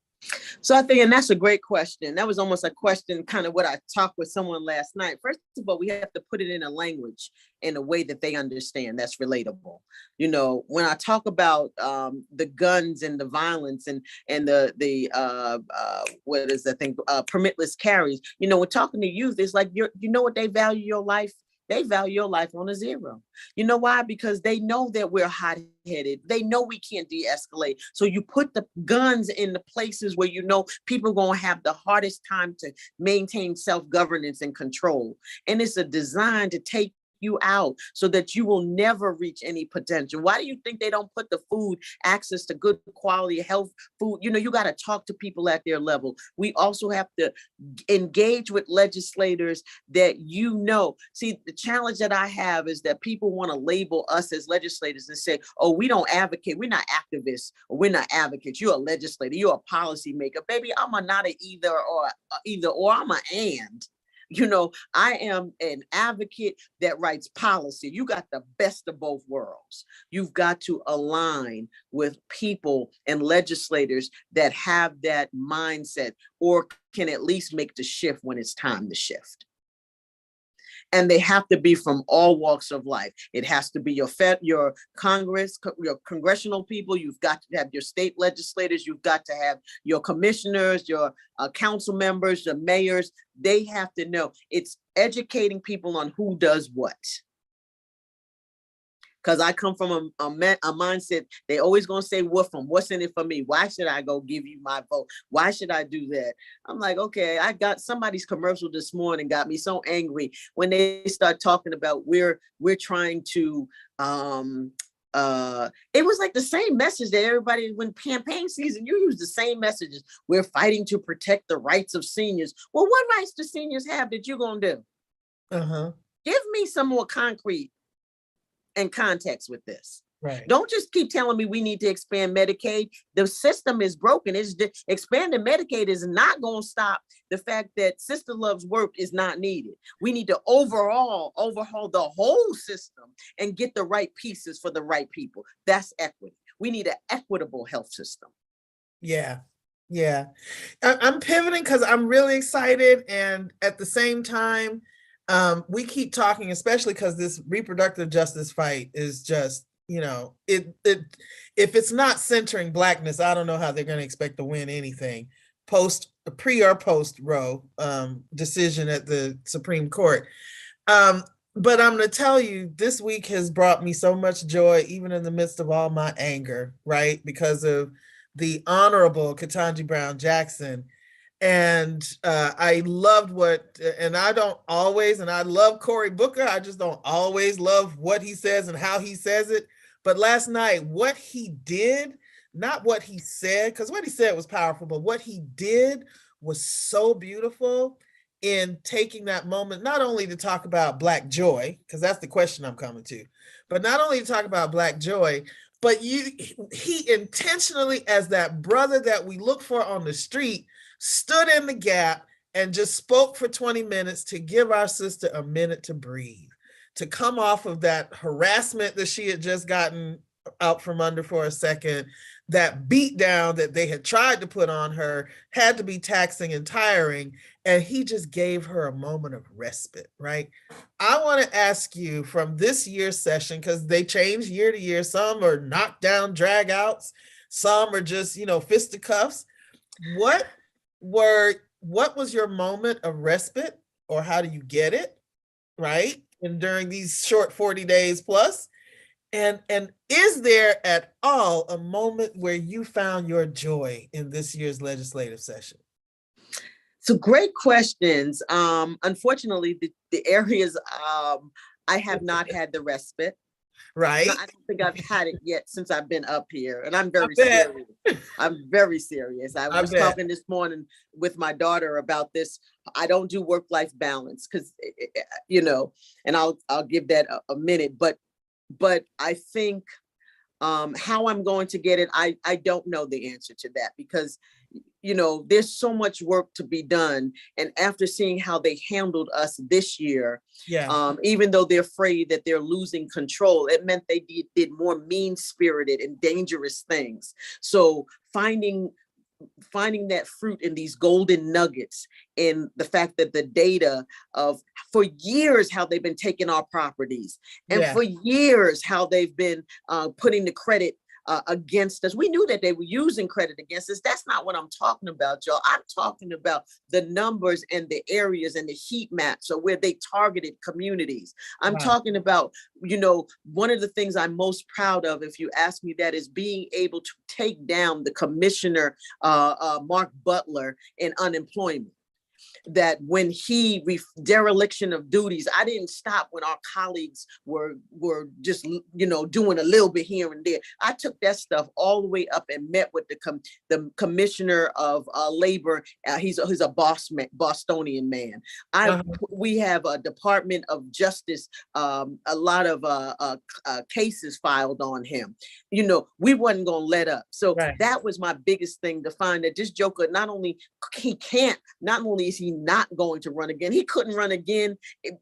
So I think, and that's a great question. That was almost a question, kind of what I talked with someone last night. First of all, we have to put it in a language in a way that they understand, that's relatable. You know, when I talk about the guns and the violence and the what is that thing, permitless carries, you know, we're talking to youth, it's like, you know what, they value your life. They value your life on a 0. You know why? Because they know that we're hot-headed. They know we can't de-escalate. So you put the guns in the places where you know people are going to have the hardest time to maintain self-governance and control. And it's a design to take you out so that you will never reach any potential? Why do you think they don't put the food, access to good quality health food? You know, you got to talk to people at their level. We also have to engage with legislators that, you know, see, the challenge that I have is that people want to label us as legislators and say, oh, we don't advocate, we're not activists, or we're not advocates, you're a legislator, you're a policy maker. Baby, I'm a not an either or, I'm an and. You know, I am an advocate that writes policy. You got the best of both worlds. You've got to align with people and legislators that have that mindset, or can at least make the shift when it's time to shift. And they have to be from all walks of life. It has to be your Congress, your congressional people. You've got to have your state legislators. You've got to have your commissioners, your council members, the mayors. They have to know. It's educating people on who does what. Because I come from a mindset, they always gonna say, what's in it for me? Why should I go give you my vote? Why should I do that? I'm like, okay, I got somebody's commercial this morning, got me so angry when they start talking about we're trying to, it was like the same message that everybody, when campaign season, you use the same messages. We're fighting to protect the rights of seniors. Well, what rights do seniors have that you're gonna do? Give me some more concrete and context with this. Right. Don't just keep telling me we need to expand Medicaid. The system is broken. Expanding Medicaid is not going to stop the fact that SisterLove's work is not needed. We need to overhaul the whole system and get the right pieces for the right people. That's equity. We need an equitable health system. Yeah. Yeah. I'm pivoting because I'm really excited. And at the same time, we keep talking, especially because this reproductive justice fight is just, you know, if it's not centering Blackness, I don't know how they're going to expect to win anything pre or post Roe decision at the Supreme Court. But I'm going to tell you, this week has brought me so much joy, even in the midst of all my anger, right? Because of the Honorable Ketanji Brown Jackson. And I loved and I love Cory Booker. I just don't always love what he says and how he says it. But last night, what he did, not what he said, because what he said was powerful, but what he did was so beautiful in taking that moment, not only to talk about Black joy, because that's the question I'm coming to, but not only to talk about Black joy, but he intentionally, as that brother that we look for on the street, stood in the gap and just spoke for 20 minutes to give our sister a minute to breathe, to come off of that harassment that she had just gotten out from under for a second. That beat down that they had tried to put on her had to be taxing and tiring. And he just gave her a moment of respite, right? I want to ask you from this year's session, because they change year to year. Some are knockdown drag outs. Some are just, fisticuffs. What was your moment of respite, or how do you get it, right? And during these short 40 days plus, and is there at all a moment where you found your joy in this year's legislative session? So great questions. Unfortunately, the areas I have not had the respite. Right. No, I don't think I've had it yet since I've been up here, and I'm very serious. I'm very serious. I was talking this morning with my daughter about this. I don't do work-life balance because, and I'll give that a minute. But I think how I'm going to get it, I don't know the answer to that, because there's so much work to be done. And after seeing how they handled us this year, even though they're afraid that they're losing control, it meant they did more mean-spirited and dangerous things. So finding that fruit in these golden nuggets, in the fact that the data of, for years, how they've been taking our properties, and for years how they've been putting the credit against us. We knew that they were using credit against us. That's not what I'm talking about, y'all. I'm talking about the numbers and the areas and the heat maps of where they targeted communities. I'm talking about, one of the things I'm most proud of, if you ask me, that is being able to take down the commissioner, Mark Butler, in unemployment. that when he dereliction of duties, I didn't stop when our colleagues were just, doing a little bit here and there. I took that stuff all the way up and met with the commissioner of labor. He's a Bostonian man. We have a Department of Justice, a lot of cases filed on him. We wasn't gonna let up. So that was my biggest thing, to find that this joker, not only is he not going to run again, he couldn't run again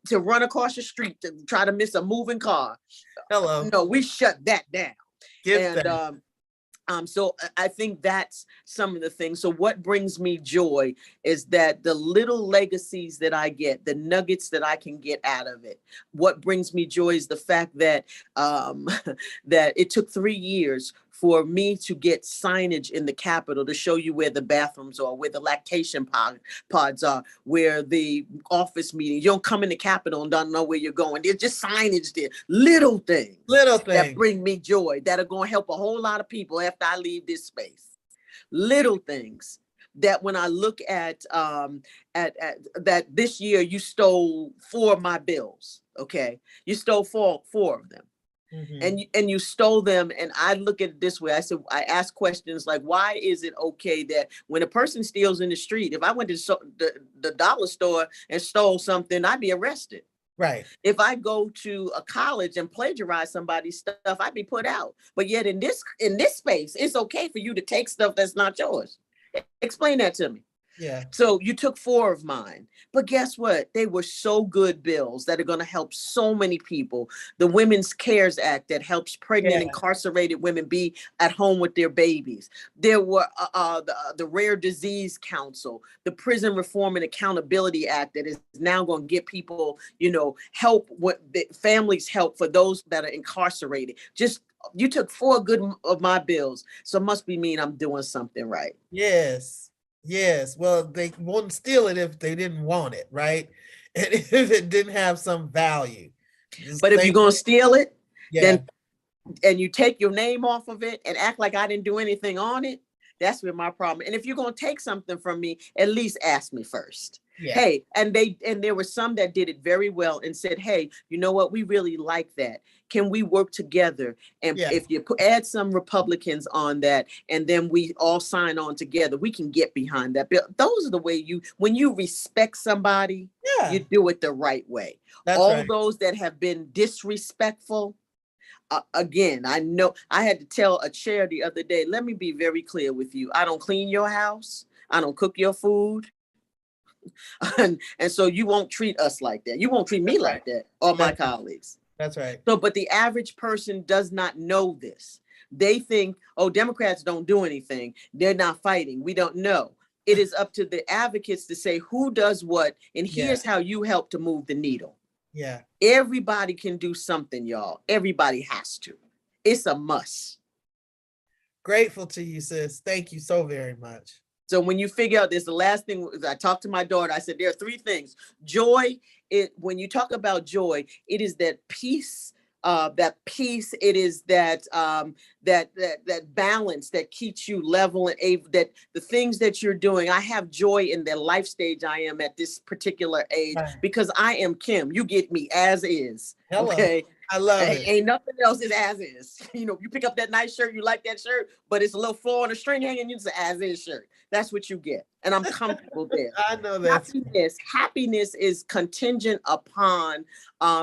to run across the street to try to miss a moving car. Hello. No, we shut that down. So I think that's some of the things. So what brings me joy is that the little legacies that I get, the nuggets that I can get out of it. What brings me joy is the fact that that it took 3 years for me to get signage in the Capitol to show you where the bathrooms are, where the lactation pods are, where the office meetings. You don't come in the Capitol and don't know where you're going. There's just signage there. Little things that bring me joy, that are going to help a whole lot of people after I leave this space. Little things that when I look at that this year, you stole 4 of my bills. Okay, you stole four of them. Mm-hmm. And you stole them. And I look at it this way. I ask questions like, why is it okay that when a person steals in the street, if I went to the dollar store and stole something, I'd be arrested. Right. If I go to a college and plagiarize somebody's stuff, I'd be put out. But yet in this space, it's okay for you to take stuff that's not yours. Explain that to me. Yeah. So you took 4 of mine, but guess what? They were so good bills that are going to help so many people. The Women's Cares Act that helps pregnant, incarcerated women be at home with their babies. There were the Rare Disease Council, the Prison Reform and Accountability Act that is now going to get people, help with families, help for those that are incarcerated. Just you took 4 good of my bills, so it must be mean I'm doing something right. Yes. Well, they wouldn't steal it if they didn't want it, right? And if it didn't have some value. But if you're going to steal it, then and you take your name off of it and act like I didn't do anything on it, that's where my problem. And if you're going to take something from me, at least ask me first. Yeah. Hey, and there were some that did it very well and said, hey, you know what? We really like that. Can we work together? And if you add some Republicans on that, and then we all sign on together, we can get behind that bill. Those are the way when you respect somebody, you do it the right way. That's all right. Those that have been disrespectful, again, I know I had to tell a chair the other day, let me be very clear with you. I don't clean your house. I don't cook your food. And so you won't treat us like that. You won't treat me like that or my colleagues. That's right. So, but the average person does not know this. They think, oh, Democrats don't do anything. They're not fighting. We don't know. It is up to the advocates to say who does what, and here's how you help to move the needle. Yeah. Everybody can do something, y'all. Everybody has to. It's a must. Grateful to you, sis. Thank you so very much. So when you figure out this, the last thing is I talked to my daughter. I said, there are 3 things. Joy, when you talk about joy, it is that peace. It is that balance that keeps you level and able, that the things that you're doing. I have joy in the life stage I am at this particular age because I am Kim. You get me as is. Hello. Okay. I love it. Ain't nothing else is as is. You pick up that nice shirt, you like that shirt, but it's a little flaw on a string hanging, you say as is shirt. That's what you get. And I'm comfortable there. I know that. Happiness is contingent upon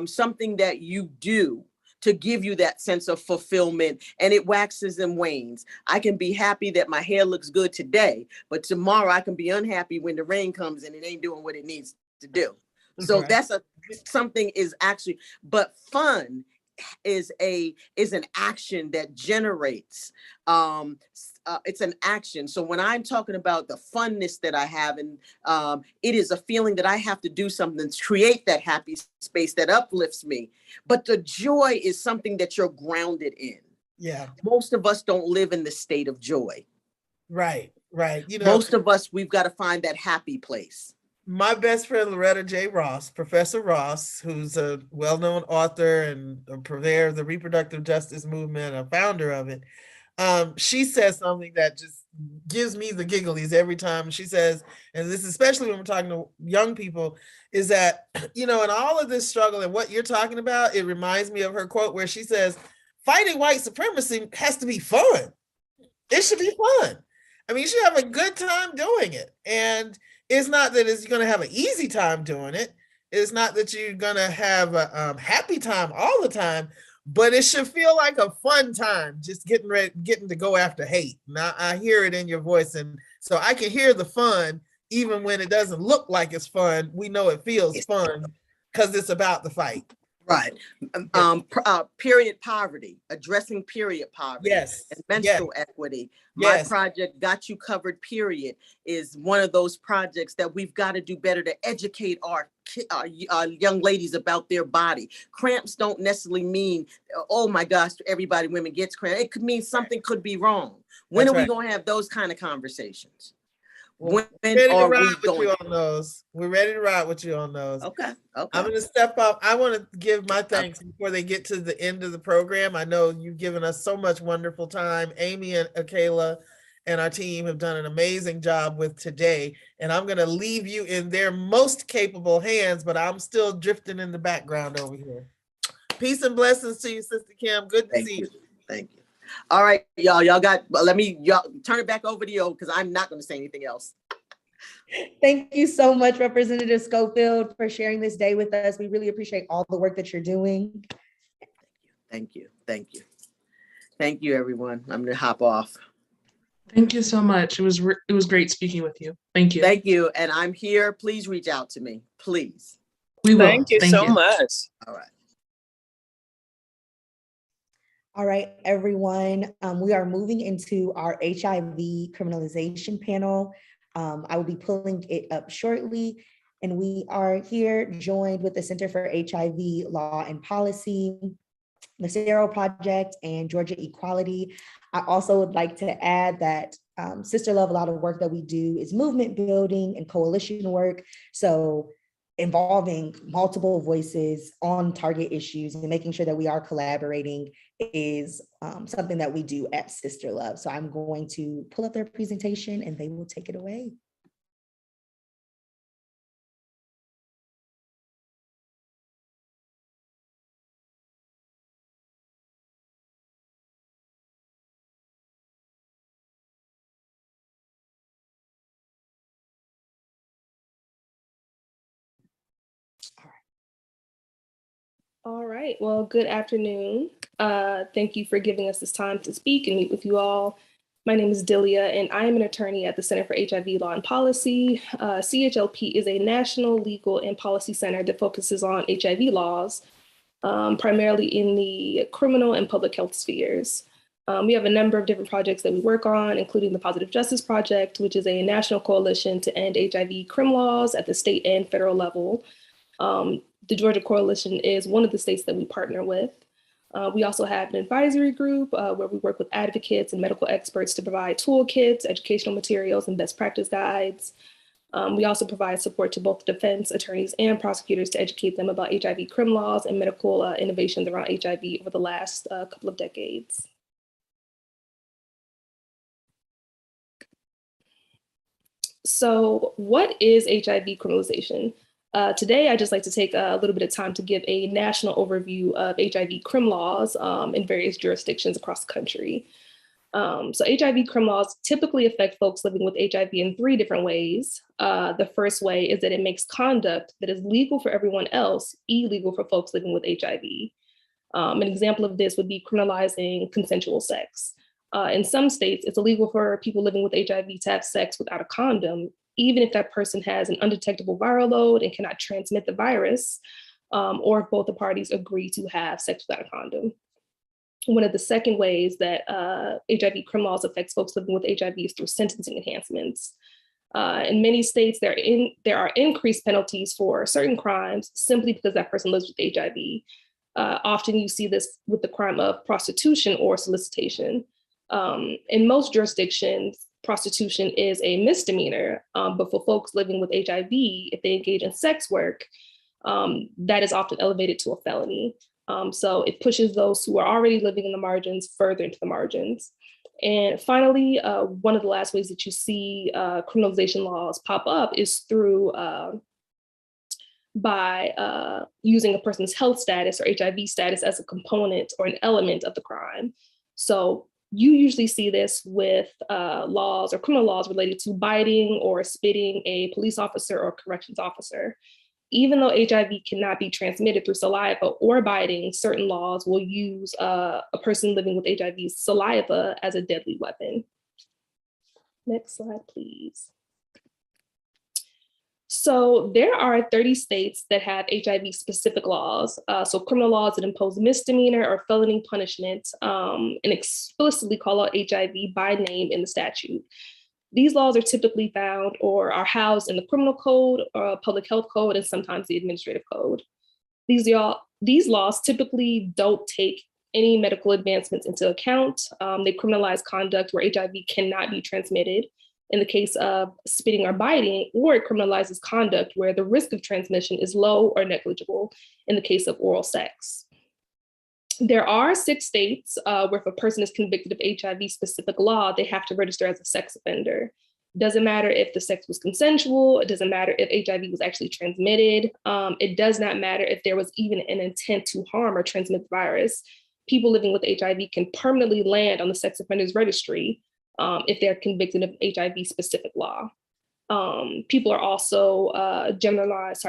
something that you do to give you that sense of fulfillment, and it waxes and wanes. I can be happy that my hair looks good today, but tomorrow I can be unhappy when the rain comes and it ain't doing what it needs to do. So that's something is actually, but fun is an action that generates. It's an action. So when I'm talking about the funness that I have, and it is a feeling that I have to do something to create that happy space that uplifts me. But the joy is something that you're grounded in. Yeah. Most of us don't live in the state of joy. Right. Most of us, we've got to find that happy place. My best friend, Loretta J. Ross, Professor Ross, who's a well-known author and a purveyor of the reproductive justice movement, a founder of it, she says something that just gives me the gigglies every time she says, and this especially when we're talking to young people, is that, in all of this struggle and what you're talking about, it reminds me of her quote where she says, fighting white supremacy has to be fun. It should be fun. I mean, you should have a good time doing it. And it's not that you're going to have an easy time doing it. It's not that you're going to have a happy time all the time, but it should feel like a fun time, just getting to go after hate. Now I hear it in your voice, and so I can hear the fun, even when it doesn't look like it's fun. We know it feels fun because it's about the fight. Right. Period poverty, addressing period poverty. Yes. And menstrual equity. My project, Got You Covered, period, is one of those projects that we've got to do better to educate our young ladies about their body. Cramps don't necessarily mean, oh my gosh, women gets cramps. It could mean something could be wrong. When are we going to have those kind of conversations? We're ready to ride with you on those. We're ready to ride with you on those. Okay. I'm going to step up. I want to give my thanks before they get to the end of the program. I know you've given us so much wonderful time. Amy and Akela and our team have done an amazing job with today. And I'm going to leave you in their most capable hands, but I'm still drifting in the background over here. Peace and blessings to you, Sister Kim. Good to see you. Thank you. All right, y'all turn it back over to you because I'm not going to say anything else. Thank you so much, Representative Schofield, for sharing this day with us. We really appreciate all the work that you're doing. Thank you, everyone. I'm going to hop off. Thank you so much. It was great speaking with you. Thank you. Thank you. And I'm here. Please reach out to me. Please. We will. Thank you so much. All right. All right, everyone. We are moving into our HIV criminalization panel. I will be pulling it up shortly. And we are here joined with the Center for HIV Law and Policy, the Sero Project, and Georgia Equality. I also would like to add that SisterLove, a lot of work that we do is movement building and coalition work. So involving multiple voices on target issues and making sure that we are collaborating is something that we do at SisterLove. So I'm going to pull up their presentation and they will take it away. All right, well, good afternoon. Thank you for giving us this time to speak and meet with you all. My name is Delia, and I am an attorney at the Center for HIV Law and Policy. CHLP is a national legal and policy center that focuses on HIV laws, primarily in the criminal and public health spheres. We have a number of different projects that we work on, including the Positive Justice Project, which is a national coalition to end HIV crim laws at the state and federal level. The Georgia Coalition is one of the states that we partner with. We also have an advisory group where we work with advocates and medical experts to provide toolkits, educational materials, and best practice guides. We also provide support to both defense attorneys and prosecutors to educate them about HIV crim laws and medical innovations around HIV over the last couple of decades. So what is HIV criminalization? Today, I'd just like to take a little bit of time to give a national overview of HIV crim laws in various jurisdictions across the country. So HIV crim laws typically affect folks living with HIV in 3 different ways. The first way is that it makes conduct that is legal for everyone else illegal for folks living with HIV. An example of this would be criminalizing consensual sex. In some states, it's illegal for people living with HIV to have sex without a condom, even if that person has an undetectable viral load and cannot transmit the virus, or if both the parties agree to have sex without a condom. One of the second ways that HIV crim laws affects folks living with HIV is through sentencing enhancements. In many states, there are increased penalties for certain crimes simply because that person lives with HIV. Often you see this with the crime of prostitution or solicitation. In most jurisdictions, prostitution is a misdemeanor, but for folks living with HIV, if they engage in sex work, that is often elevated to a felony. So it pushes those who are already living in the margins further into the margins. And finally, one of the last ways that you see criminalization laws pop up is through by using a person's health status or HIV status as a component or an element of the crime. So you usually see this with laws or criminal laws related to biting or spitting a police officer or corrections officer. Even though HIV cannot be transmitted through saliva or biting, certain laws will use a person living with HIV's saliva as a deadly weapon. Next slide, please. So there are 30 states that have HIV specific laws. So criminal laws that impose misdemeanor or felony punishment and explicitly call out HIV by name in the statute. These laws are typically found or are housed in the criminal code, public health code, and sometimes the administrative code. These laws typically don't take any medical advancements into account. They criminalize conduct where HIV cannot be transmitted. In the case of spitting or biting, or it criminalizes conduct where the risk of transmission is low or negligible in the case of oral sex. There are 6 states where if a person is convicted of HIV specific law, they have to register as a sex offender. It doesn't matter if the sex was consensual. It doesn't matter if HIV was actually transmitted. It does not matter if there was even an intent to harm or transmit the virus. People living with HIV can permanently land on the sex offenders registry if they're convicted of HIV specific law. People are also criminalized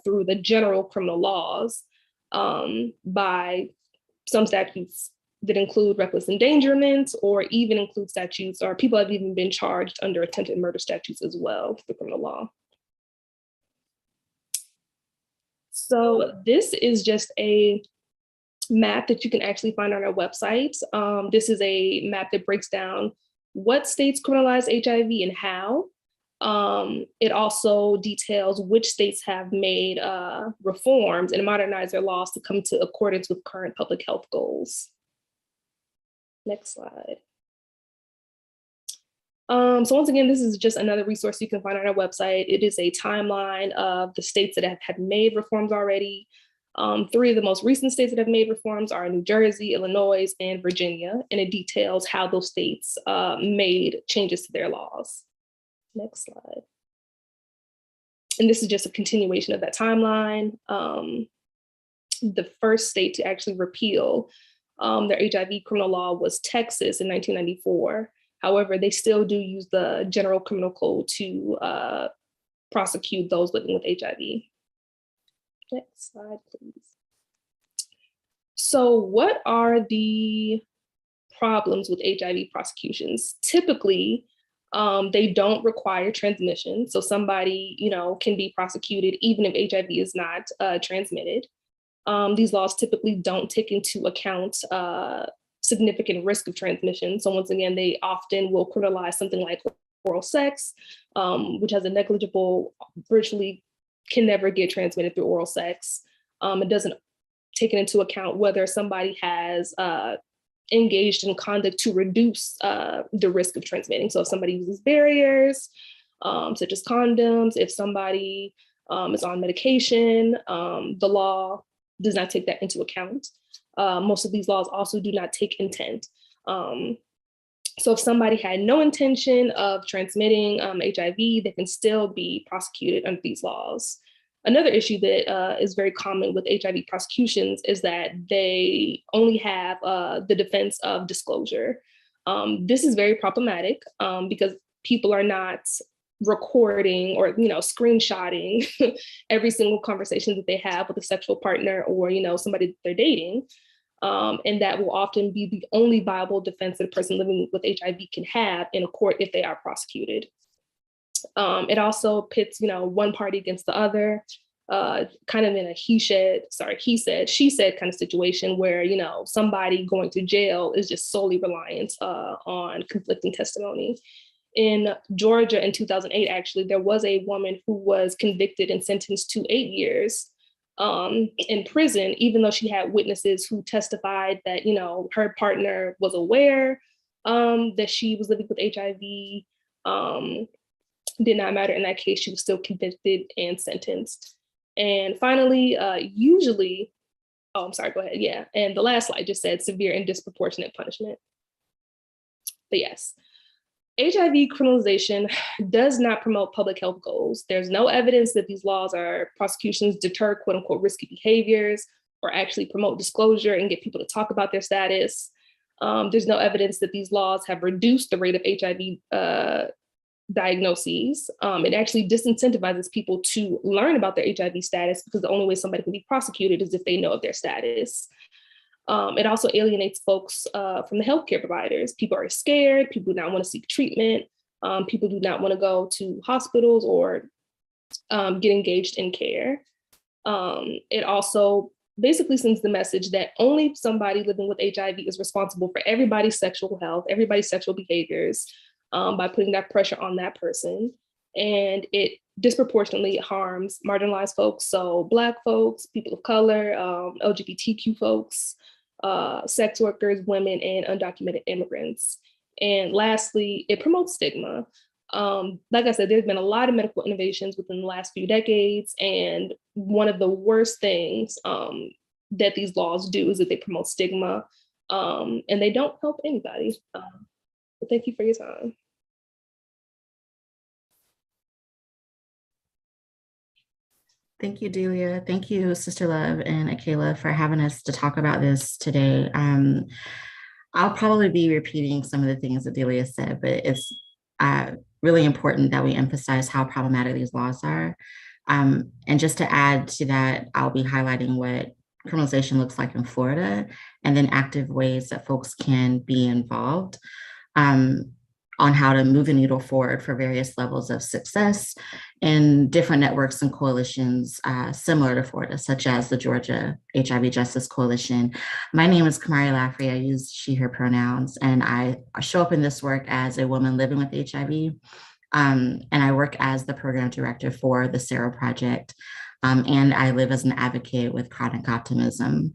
through the general criminal laws by some statutes that include reckless endangerment, or even include statutes, or people have even been charged under attempted murder statutes as well, the criminal law. So this is just a map that you can actually find on our website. This is a map that breaks down what states criminalize HIV and how. It also details which states have made reforms and modernized their laws to come to accordance with current public health goals. Next slide. So once again, this is just another resource you can find on our website. It is a timeline of the states that have made reforms already. 3 of the most recent states that have made reforms are New Jersey, Illinois, and Virginia, and it details how those states made changes to their laws. Next slide. And this is just a continuation of that timeline. The first state to actually repeal their HIV criminal law was Texas in 1994. However, they still do use the general criminal code to prosecute those living with HIV. Next slide, please. So what are the problems with HIV prosecutions? Typically, they don't require transmission. So somebody, can be prosecuted even if HIV is not transmitted. These laws typically don't take into account significant risk of transmission. So once again, they often will criminalize something like oral sex, which has a negligible, virtually can never get transmitted through oral sex. It doesn't take into account whether somebody has engaged in conduct to reduce the risk of transmitting. So if somebody uses barriers, such as condoms, if somebody is on medication, the law does not take that into account. Most of these laws also do not take intent. So if somebody had no intention of transmitting HIV, they can still be prosecuted under these laws. Another issue that is very common with HIV prosecutions is that they only have the defense of disclosure. This is very problematic because people are not recording or screenshotting every single conversation that they have with a sexual partner or somebody that they're dating. And that will often be the only viable defense that a person living with HIV can have in a court if they are prosecuted. It also pits, one party against the other, kind of in a he said, she said kind of situation where, somebody going to jail is just solely reliant on conflicting testimony. In Georgia in 2008, actually, there was a woman who was convicted and sentenced to 8 years in prison, even though she had witnesses who testified that, her partner was aware that she was living with HIV. Did not matter in that case, she was still convicted and sentenced. And finally, usually Oh, I'm sorry, go ahead. Yeah. And the last slide just said severe and disproportionate punishment. But yes, HIV criminalization does not promote public health goals. There's no evidence that these laws or prosecutions deter quote unquote risky behaviors or actually promote disclosure and get people to talk about their status. There's no evidence that these laws have reduced the rate of HIV diagnoses. It actually disincentivizes people to learn about their HIV status because the only way somebody can be prosecuted is if they know of their status. It also alienates folks from the healthcare providers. People are scared, people do not want to seek treatment, people do not want to go to hospitals or get engaged in care. It also basically sends the message that only somebody living with HIV is responsible for everybody's sexual health, everybody's sexual behaviors, by putting that pressure on that person. And it disproportionately harms marginalized folks, so Black folks, people of color, LGBTQ folks, sex workers, women, and undocumented immigrants. And lastly, it promotes stigma. Like I said, there's been a lot of medical innovations within the last few decades, and one of the worst things that these laws do is that they promote stigma, and they don't help anybody. But thank you for your time. Thank you, Delia. Thank you, SisterLove and Akela, for having us to talk about this today. I'll probably be repeating some of the things that Delia said, but it's really important that we emphasize how problematic these laws are. And just to add to that, I'll be highlighting what criminalization looks like in Florida, and then active ways that folks can be involved on how to move the needle forward for various levels of success in different networks and coalitions similar to Florida, such as the Georgia HIV Justice Coalition. My name is Kamari Laffrey. I use she, her pronouns, and I show up in this work as a woman living with HIV. And I work as the program director for the SARA Project. And I live as an advocate with Chronic Optimism.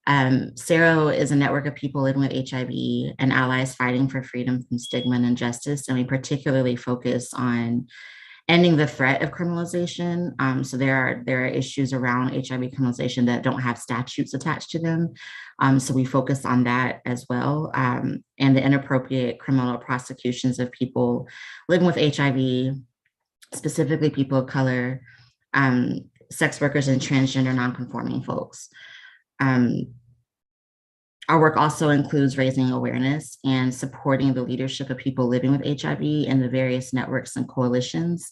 SARA is a network of people living with HIV and allies fighting for freedom from stigma and injustice. And we particularly focus on ending the threat of criminalization. So there are issues around HIV criminalization that don't have statutes attached to them. So we focus on that as well. And the inappropriate criminal prosecutions of people living with HIV, specifically people of color, sex workers, and transgender nonconforming folks. Our work also includes raising awareness and supporting the leadership of people living with HIV in the various networks and coalitions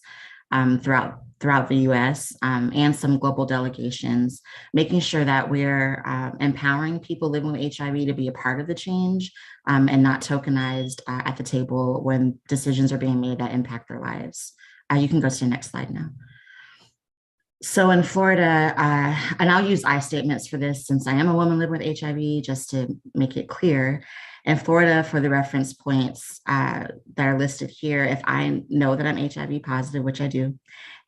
throughout the US and some global delegations, making sure that we're empowering people living with HIV to be a part of the change and not tokenized at the table when decisions are being made that impact their lives. You can go to the next slide now. So in Florida, and I'll use I statements for this since I am a woman living with HIV, just to make it clear. In Florida, for the reference points that are listed here, if I know that I'm HIV positive, which I do,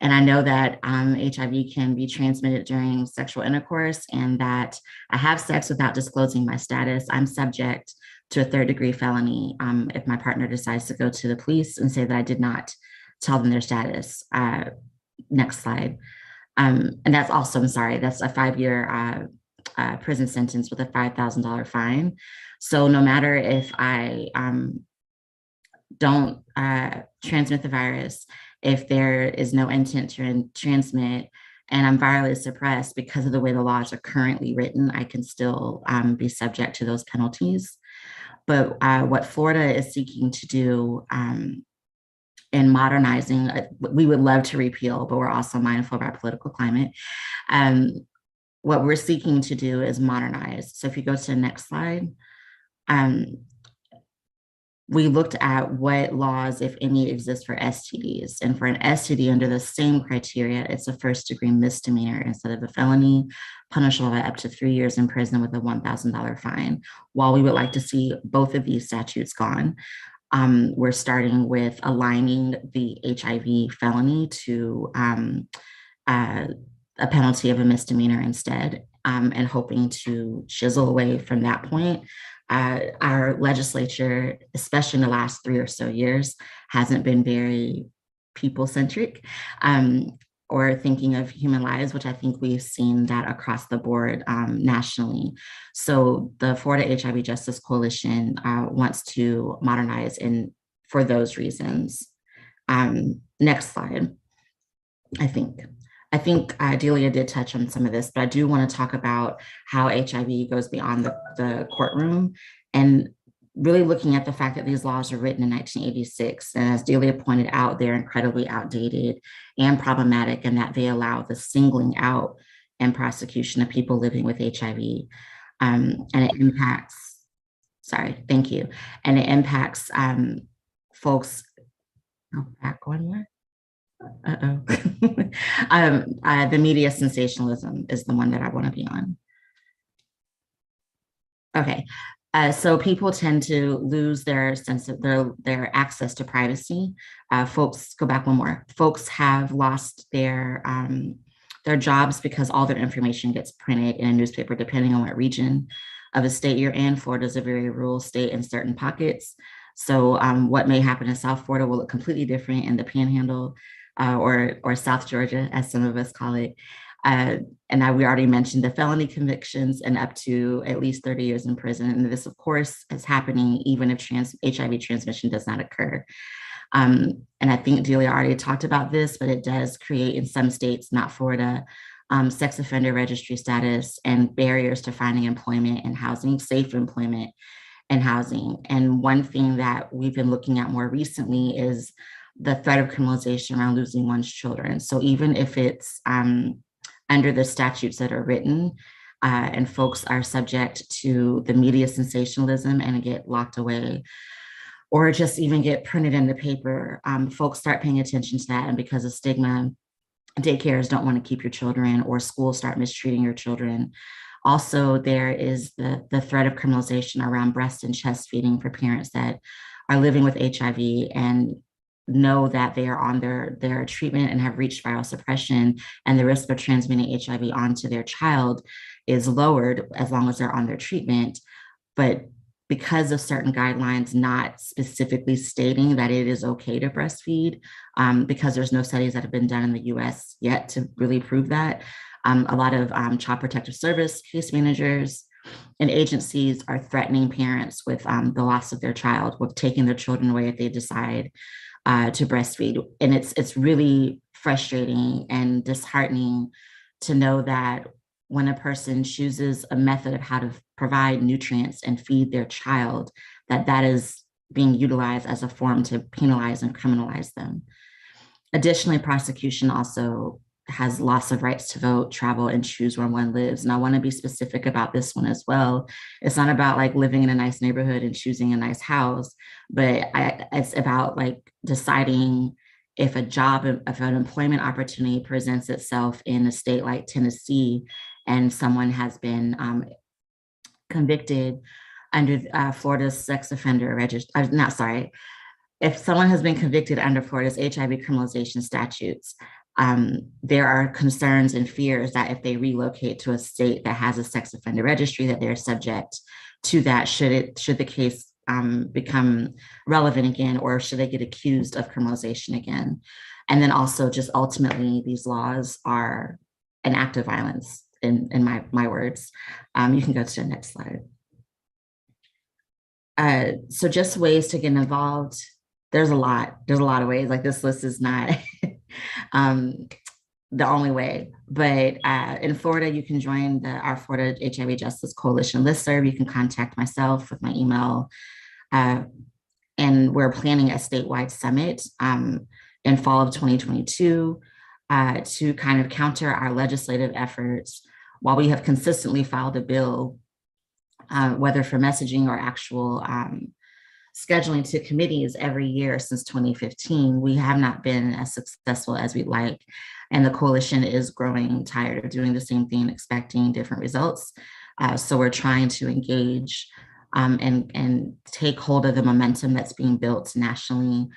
and I know that HIV can be transmitted during sexual intercourse and that I have sex without disclosing my status, I'm subject to a 3rd-degree felony if my partner decides to go to the police and say that I did not tell them their status. Next slide. And that's also, I'm sorry, that's a 5-year prison sentence with a $5,000 fine. So no matter if I don't transmit the virus, if there is no intent to transmit, and I'm virally suppressed because of the way the laws are currently written, I can still be subject to those penalties. But what Florida is seeking to do in modernizing, we would love to repeal, but we're also mindful of our political climate. What we're seeking to do is modernize. So if you go to the next slide, we looked at what laws, if any, exist for STDs. And for an STD under the same criteria, it's a 1st-degree misdemeanor instead of a felony, punishable by up to 3 years in prison with a $1,000 fine. While we would like to see both of these statutes gone, we're starting with aligning the HIV felony to a penalty of a misdemeanor instead, and hoping to chisel away from that point. Our legislature, especially in the last 3 or so years, hasn't been very people-centric or thinking of human lives, which I think we've seen that across the board nationally. So the Florida HIV Justice Coalition wants to modernize for those reasons. Next slide. I think Delia did touch on some of this, but I do want to talk about how HIV goes beyond the courtroom and really looking at the fact that these laws were written in 1986. And as Delia pointed out, they're incredibly outdated and problematic, and that they allow the singling out and prosecution of people living with HIV. And it impacts, sorry, thank you. And it impacts folks, oh, back one more. The media sensationalism is the one that I want to be on. Okay, so people tend to lose their sense of their access to privacy. Folks, go back one more. Folks have lost their jobs because all their information gets printed in a newspaper, depending on what region of a state you're in. Florida is a very rural state in certain pockets. So what may happen in South Florida will look completely different in the Panhandle or South Georgia, as some of us call it. And we already mentioned the felony convictions and up to at least 30 years in prison. And this, of course, is happening even if HIV transmission does not occur. And I think Delia already talked about this, but it does create in some states, not Florida, sex offender registry status and barriers to finding employment and housing, safe employment and housing. And one thing that we've been looking at more recently is the threat of criminalization around losing one's children. So even if it's under the statutes that are written and folks are subject to the media sensationalism and get locked away or just even get printed in the paper, folks start paying attention to that. And because of stigma, daycares don't want to keep your children or schools start mistreating your children. Also, there is the threat of criminalization around breast and chest feeding for parents that are living with HIV and know that they are on their treatment and have reached viral suppression, and the risk of transmitting HIV onto their child is lowered as long as they're on their treatment. But because of certain guidelines not specifically stating that it is okay to breastfeed, because there's no studies that have been done in the US yet to really prove that, a lot of Child Protective Service case managers and agencies are threatening parents with the loss of their child, with taking their children away if they decide to breastfeed. And it's really frustrating and disheartening to know that when a person chooses a method of how to provide nutrients and feed their child, that is being utilized as a form to penalize and criminalize them. Additionally, prosecution also has loss of rights to vote, travel, and choose where one lives. And I want to be specific about this one as well. It's not about like living in a nice neighborhood and choosing a nice house, but it's about like deciding if if an employment opportunity presents itself in a state like Tennessee and someone has been convicted under Florida's sex offender registry, if someone has been convicted under Florida's HIV criminalization statutes, there are concerns and fears that if they relocate to a state that has a sex offender registry, that they're subject to that should the case become relevant again, or should they get accused of criminalization again. And then also just ultimately these laws are an act of violence in my words. You can go to the next slide. So just ways to get involved. There's a lot of ways. Like this list is not the only way, but in Florida, you can join our Florida HIV Justice Coalition listserv. You can contact myself with my email. And we're planning a statewide summit in fall of 2022 to kind of counter our legislative efforts. While we have consistently filed a bill, whether for messaging or actual scheduling to committees every year since 2015, we have not been as successful as we'd like. And the coalition is growing tired of doing the same thing, expecting different results. So we're trying to engage and take hold of the momentum that's being built nationally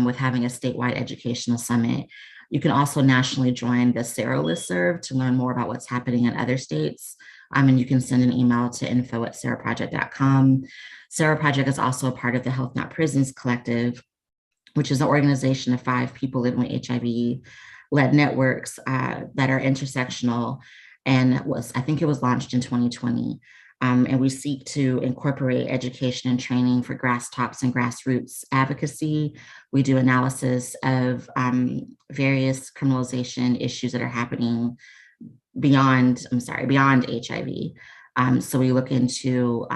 with having a statewide educational summit. You can also nationally join the SARA listserv to learn more about what's happening in other states. And you can send an email to info@saraproject.com. SARA Project is also a part of the Health Not Prisons Collective, which is an organization of 5 people living with HIV, led networks that are intersectional, and I think it was launched in 2020. And we seek to incorporate education and training for grass tops and grassroots advocacy. We do analysis of various criminalization issues that are happening beyond HIV. So we look into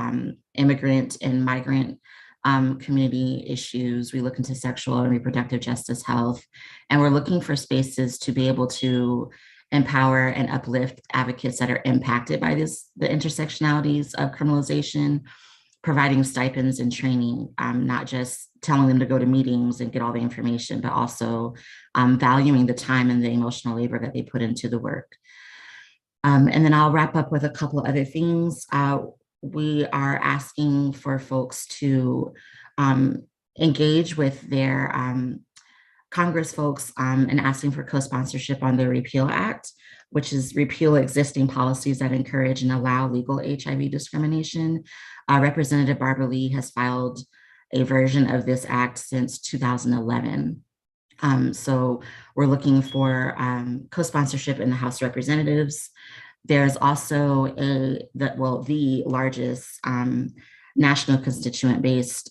immigrant and migrant community issues. We look into sexual and reproductive justice health, and we're looking for spaces to be able to empower and uplift advocates that are impacted by the intersectionalities of criminalization, providing stipends and training, not just telling them to go to meetings and get all the information, but also valuing the time and the emotional labor that they put into the work. And then I'll wrap up with a couple of other things. We are asking for folks to engage with their Congress folks and asking for co-sponsorship on the Repeal Act, which is repeal existing policies that encourage and allow legal HIV discrimination. Representative Barbara Lee has filed a version of this act since 2011. So we're looking for co-sponsorship in the House of Representatives. There's also the largest national constituent-based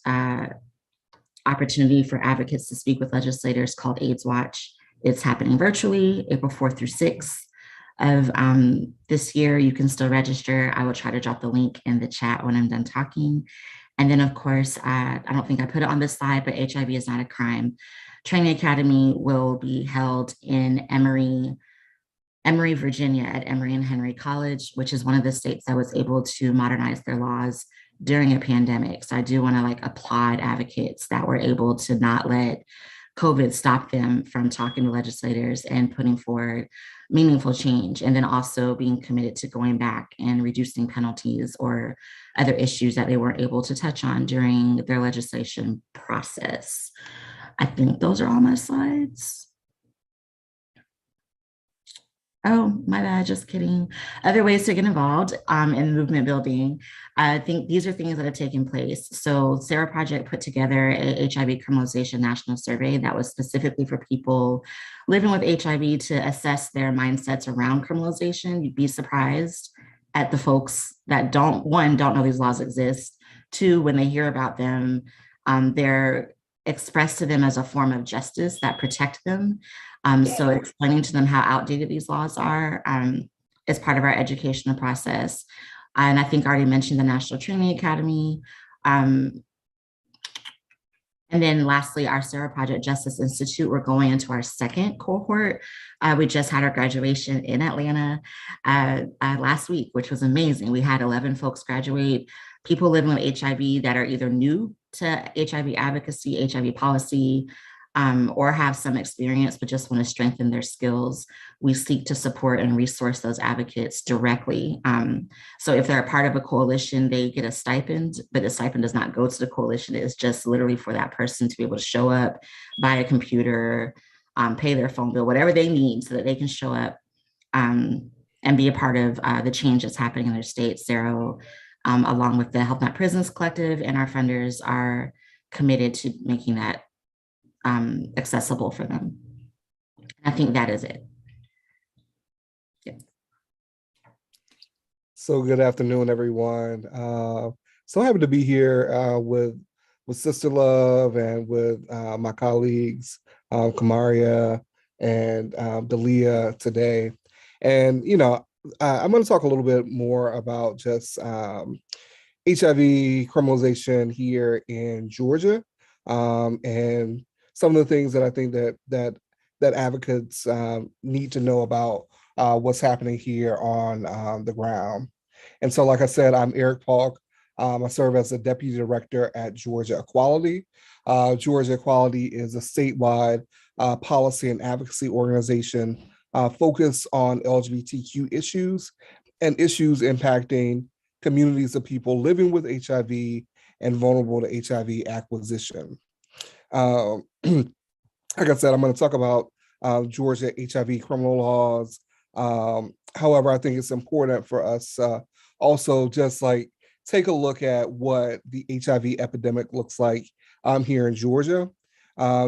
opportunity for advocates to speak with legislators called AIDS Watch. It's happening virtually, April 4th through 6th of this year. You can still register. I will try to drop the link in the chat when I'm done talking. And then of course, I don't think I put it on this slide, but HIV is not a crime. Training Academy will be held in Emory, Virginia at Emory and Henry College, which is one of the states that was able to modernize their laws during a pandemic. So I do want to applaud advocates that were able to not let COVID stop them from talking to legislators and putting forward meaningful change, and then also being committed to going back and reducing penalties or other issues that they weren't able to touch on during their legislation process. I think those are all my slides. Oh, my bad, just kidding. Other ways to get involved in movement building. I think these are things that have taken place. So Sarah Project put together a HIV criminalization national survey that was specifically for people living with HIV to assess their mindsets around criminalization. You'd be surprised at the folks that don't know these laws exist. Two, when they hear about them, they're expressed to them as a form of justice that protect them. So explaining to them how outdated these laws are is part of our educational process. And I think I already mentioned the National Training Academy. And then lastly, our Sarah Project Justice Institute, we're going into our second cohort. We just had our graduation in Atlanta last week, which was amazing. We had 11 folks graduate, people living with HIV that are either new to HIV advocacy, HIV policy, or have some experience, but just want to strengthen their skills. We seek to support and resource those advocates directly. So if they're a part of a coalition, they get a stipend, but the stipend does not go to the coalition. It's just literally for that person to be able to show up, buy a computer, pay their phone bill, whatever they need so that they can show up and be a part of the change that's happening in their state. Sarah, along with the Health Not Prisons Collective and our funders, are committed to making that accessible for them. I think that is it. Yeah. So good afternoon, everyone. So happy to be here with SisterLove and with my colleagues, Kamaria and Dalia today. And, I'm going to talk a little bit more about just HIV criminalization here in Georgia, and some of the things that I think that advocates need to know about what's happening here on the ground. And so, like I said, I'm Eric Paulk. I serve as the Deputy Director at Georgia Equality. Georgia Equality is a statewide policy and advocacy organization focused on LGBTQ issues and issues impacting communities of people living with HIV and vulnerable to HIV acquisition. Like I said, I'm going to talk about Georgia HIV criminal laws. However, I think it's important for us also just take a look at what the HIV epidemic looks like here in Georgia.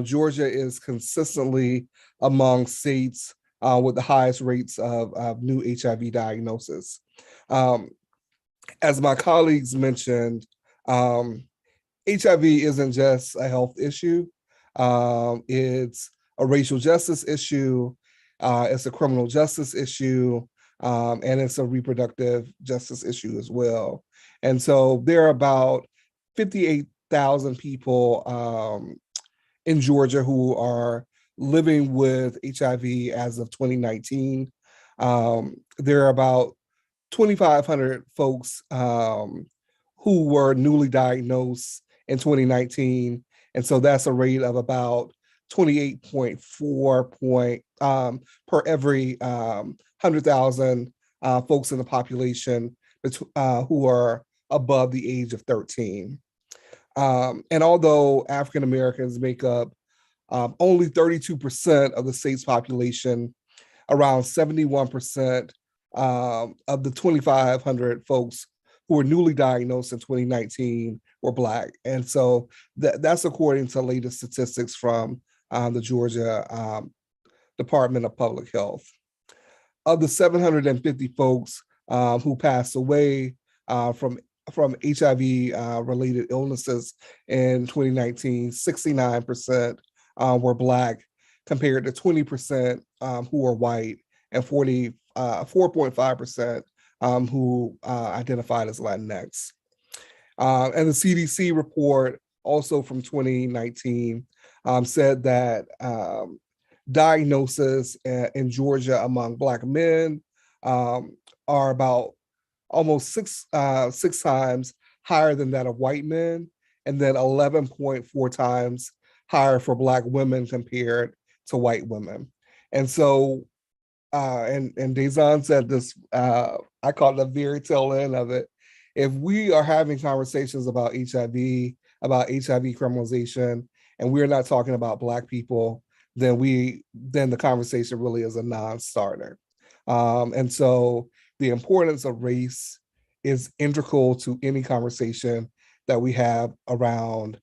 Georgia is consistently among states with the highest rates of new HIV diagnosis. As my colleagues mentioned, HIV isn't just a health issue. It's a racial justice issue. It's a criminal justice issue. And it's a reproductive justice issue as well. And so there are about 58,000 people in Georgia who are living with HIV as of 2019. There are about 2,500 folks who were newly diagnosed in 2019. And so that's a rate of about 28.4 per every 100,000 folks in the population who are above the age of 13. And although African Americans make up only 32% of the state's population, around 71% of the 2,500 folks who were newly diagnosed in 2019 were Black. And so that's according to latest statistics from the Georgia Department of Public Health. Of the 750 folks who passed away from HIV related illnesses in 2019, 69% were Black, compared to 20% who were white and 4.5% who identified as Latinx. And the CDC report, also from 2019, said that diagnosis in Georgia among Black men are about almost six times higher than that of white men, and then 11.4 times higher for Black women compared to white women. And so, and Dazan said this, I call it the very tail end of it. If we are having conversations about HIV criminalization, and we're not talking about Black people, then the conversation really is a non-starter. And so the importance of race is integral to any conversation that we have around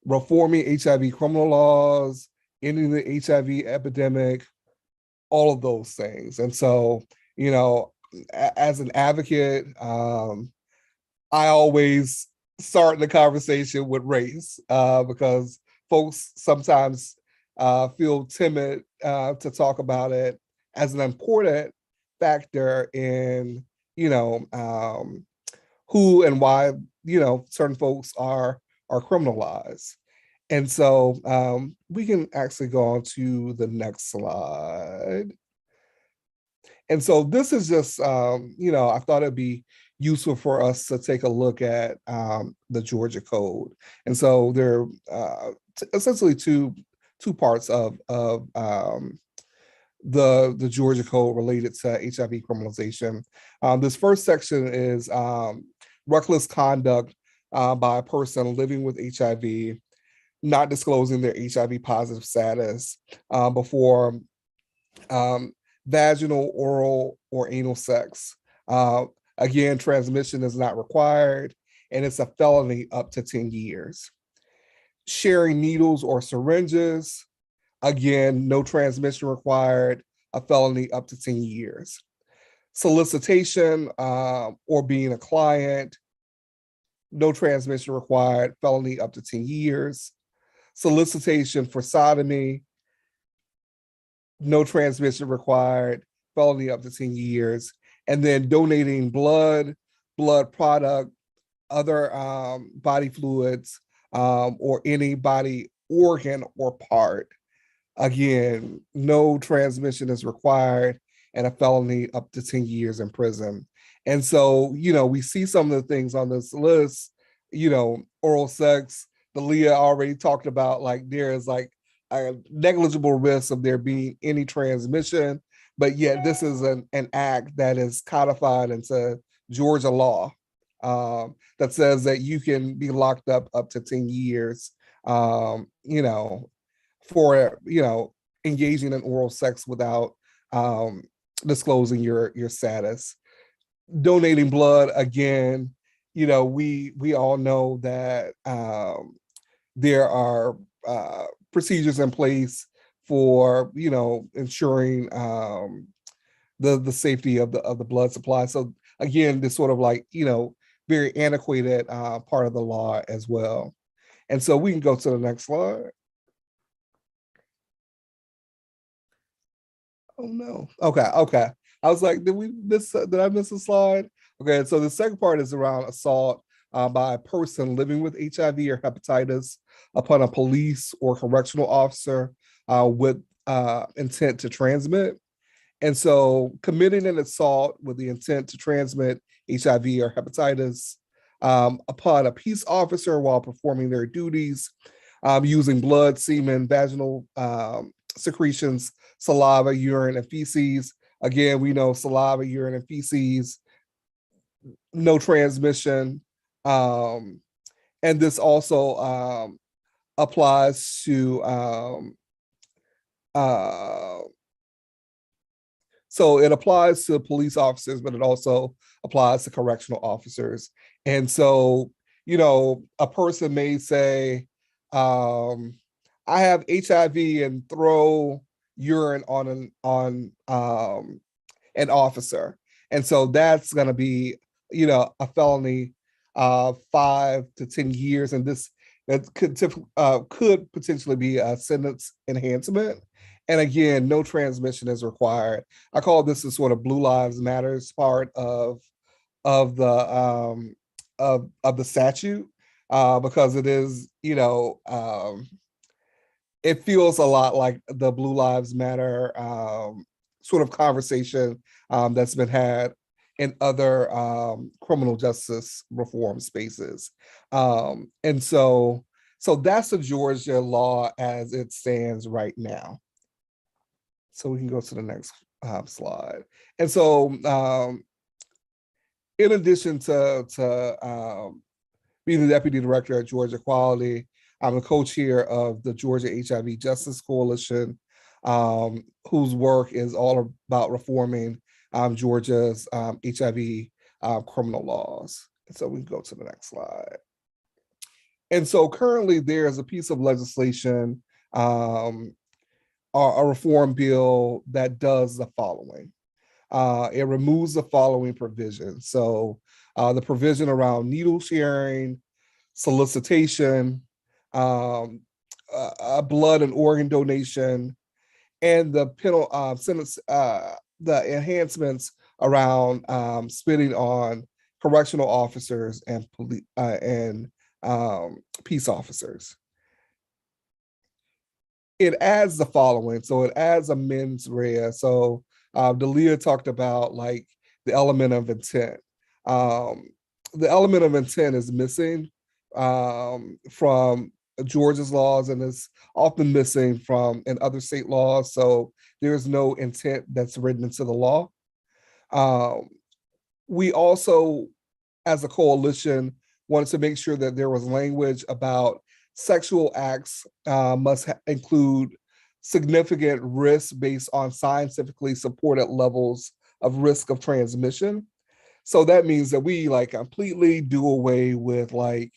reforming HIV criminal laws, ending the HIV epidemic, all of those things. And so, you know, as an advocate, I always start the conversation with race because folks sometimes feel timid to talk about it as an important factor in, you know, who and why, you know, certain folks are criminalized. And so we can actually go on to the next slide. And so this is just, you know, I thought it'd be useful for us to take a look at the Georgia Code. And so there are essentially two parts of the Georgia Code related to HIV criminalization. This first section is reckless conduct by a person living with HIV, not disclosing their HIV positive status before vaginal, oral, or anal sex. Again, transmission is not required, and it's a felony up to 10 years. Sharing needles or syringes, again, no transmission required, a felony up to 10 years. Solicitation or being a client, no transmission required, felony up to 10 years. Solicitation for sodomy, no transmission required, felony up to 10 years. And then donating blood product, other body fluids, or any body organ or part. Again, no transmission is required and a felony up to 10 years in prison. And so, you know, we see some of the things on this list, you know, oral sex, the Leah already talked about, like there is like a negligible risk of there being any transmission, but yet this is an act that is codified into Georgia law that says that you can be locked up to 10 years, you know, for, you know, engaging in oral sex without disclosing your status. Donating blood, again, you know, we all know that there are procedures in place for, ensuring the safety of the blood supply. So again, this sort of like, very antiquated part of the law as well. And so we can go to the next slide. Oh no. Okay. I was like, did I miss a slide? Okay, so the second part is around assault by a person living with HIV or hepatitis upon a police or correctional officer with intent to transmit. And so committing an assault with the intent to transmit HIV or hepatitis upon a peace officer while performing their duties, using blood, semen, vaginal secretions, saliva, urine, and feces. Again, we know saliva, urine, and feces, no transmission. And this also applies to, so it applies to police officers, but it also applies to correctional officers. And so, a person may say, I have HIV and throw urine on an officer. And so that's going to be, a felony 5 to 10 years. And this that could potentially be a sentence enhancement. And again, no transmission is required. I call this the sort of Blue Lives Matters part of the statute because it is, it feels a lot like the Blue Lives Matter sort of conversation that's been had in other criminal justice reform spaces. And so that's the Georgia law as it stands right now. So we can go to the next slide. And so in addition to being the deputy director at Georgia Equality, I'm the co-chair of the Georgia HIV Justice Coalition, whose work is all about reforming Georgia's HIV criminal laws. And so we can go to the next slide. And so currently there's a piece of legislation, a reform bill that does the following. It removes the following provisions. So the provision around needle sharing, solicitation, blood and organ donation, and the penal sentence, the enhancements around spitting on correctional officers and police and peace officers. It adds the following. So it adds a mens rea. So Dalia talked about like the element of intent. The element of intent is missing from Georgia's laws and is often missing from in other state laws. So there's no intent that's written into the law. We also, as a coalition, wanted to make sure that there was language about sexual acts must include significant risk based on scientifically supported levels of risk of transmission. So that means that we like completely do away with like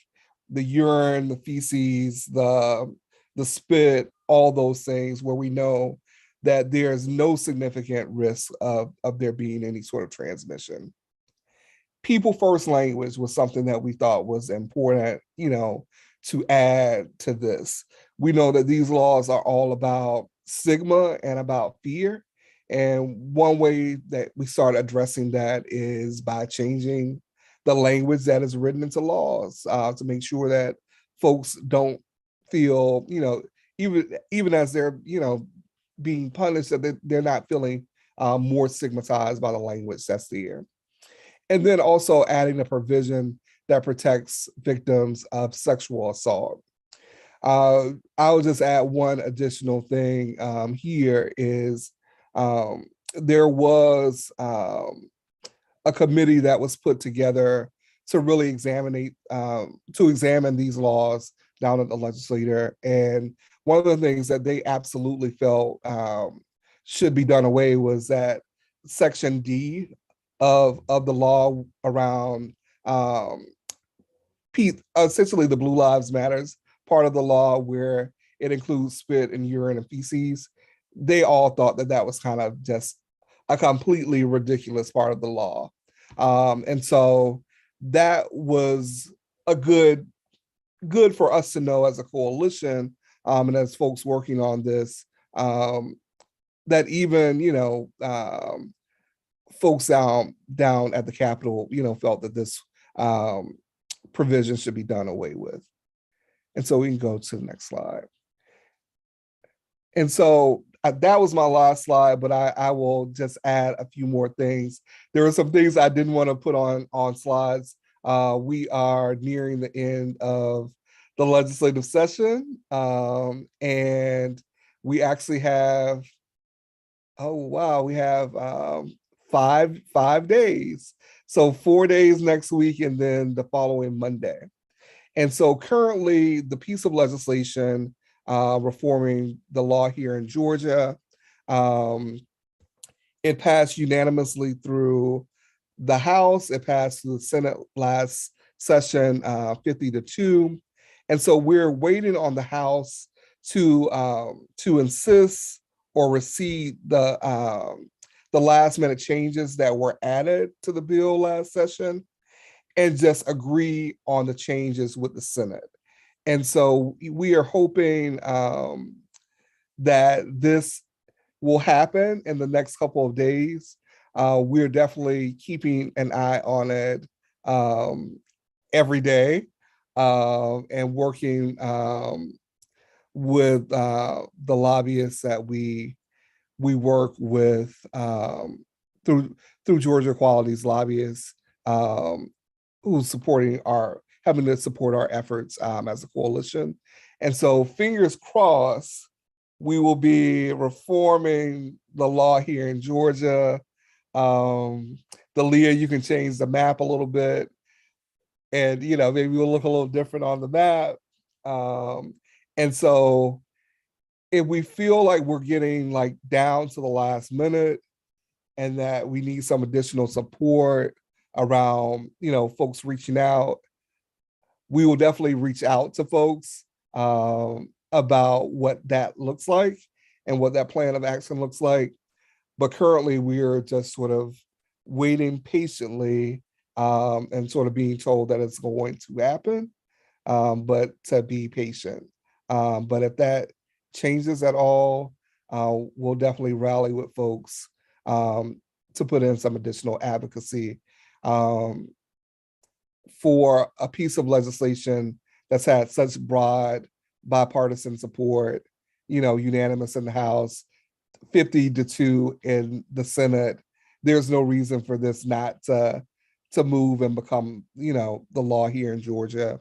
the urine, the feces, the spit, all those things where we know that there's no significant risk of there being any sort of transmission. People first language was something that we thought was important, to add to this. We know that these laws are all about stigma and about fear. And one way that we start addressing that is by changing the language that is written into laws to make sure that folks don't feel, even as they're, being punished, that they're not feeling more stigmatized by the language that's there. And then also adding a provision that protects victims of sexual assault. I'll just add one additional thing here is there was a committee that was put together to really examine these laws down at the legislature. And one of the things that they absolutely felt should be done away was that Section D of the law around essentially the Blue Lives Matters part of the law, where it includes spit and urine and feces, they all thought that that was kind of just a completely ridiculous part of the law. And so that was a good for us to know as a coalition, and as folks working on this, that even, folks down at the Capitol, felt that this provision should be done away with. And so we can go to the next slide. And so that was my last slide, but I will just add a few more things. There are some things I didn't want to put on slides. We are nearing the end of the legislative session, and we actually have, we have 5 days. So 4 days next week and then the following Monday. And so currently the piece of legislation reforming the law here in Georgia, it passed unanimously through the House. It passed through the Senate last session, 50-2. And so we're waiting on the House to insist or receive the last minute changes that were added to the bill last session, and just agree on the changes with the Senate. And so we are hoping that this will happen in the next couple of days. We're definitely keeping an eye on it every day, and working with the lobbyists that we work with through Georgia Equality's lobbyists, who's helping to support our efforts as a coalition. And so fingers crossed, we will be reforming the law here in Georgia. Leah, you can change the map a little bit, and maybe we'll look a little different on the map. And so if we feel like we're getting down to the last minute and that we need some additional support around, folks reaching out, we will definitely reach out to folks about what that looks like and what that plan of action looks like. But currently we are just sort of waiting patiently, and sort of being told that it's going to happen, but to be patient. But if that changes at all, we'll definitely rally with folks to put in some additional advocacy for a piece of legislation that's had such broad bipartisan support, unanimous in the House, 50-2 in the Senate. There's no reason for this not to move and become, the law here in Georgia.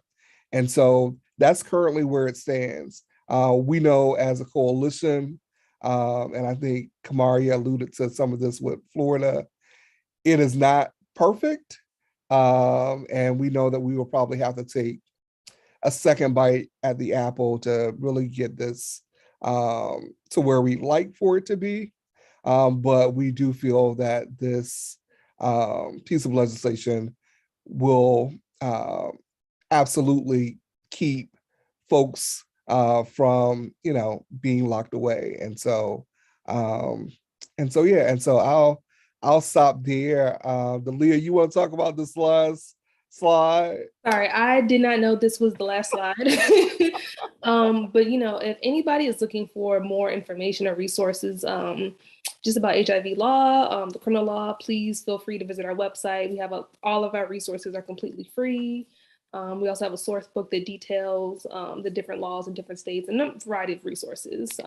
And so that's currently where it stands. We know as a coalition, and I think Kamaria alluded to some of this with Florida, it is not perfect. And we know that we will probably have to take a second bite at the apple to really get this to where we'd like for it to be. But we do feel that this piece of legislation will absolutely keep folks from being locked away. And so I'll stop there. Leah, you want to talk about this last slide? Sorry, I did not know this was the last slide. But if anybody is looking for more information or resources just about HIV law, the criminal law, please feel free to visit our website. We have all of our resources are completely free. We also have a source book that details the different laws in different states and a variety of resources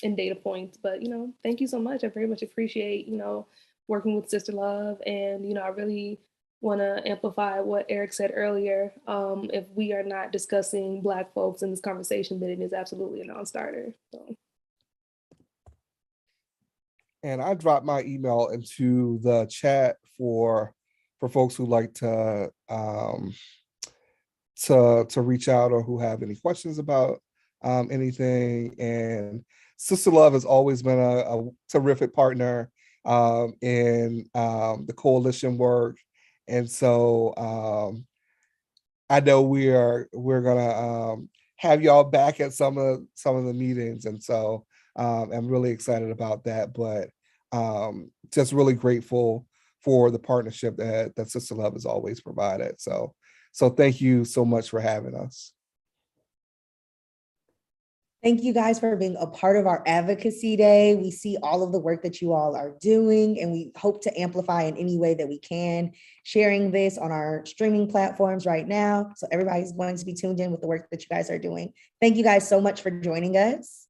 and data points. But, thank you so much. I very much appreciate, working with SisterLove. And, I really want to amplify what Eric said earlier. If we are not discussing Black folks in this conversation, then it is absolutely a non-starter. So. And I dropped my email into the chat for folks who like to reach out or who have any questions about anything. And SisterLove has always been a terrific partner in the coalition work. And so I know we're gonna have y'all back at some of the meetings. And so I'm really excited about that, but just really grateful for the partnership that SisterLove has always provided. So thank you so much for having us. Thank you guys for being a part of our Advocacy Day. We see all of the work that you all are doing, and we hope to amplify in any way that we can, sharing this on our streaming platforms right now. So everybody's going to be tuned in with the work that you guys are doing. Thank you guys so much for joining us.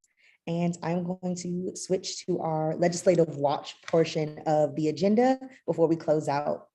And I'm going to switch to our legislative watch portion of the agenda before we close out.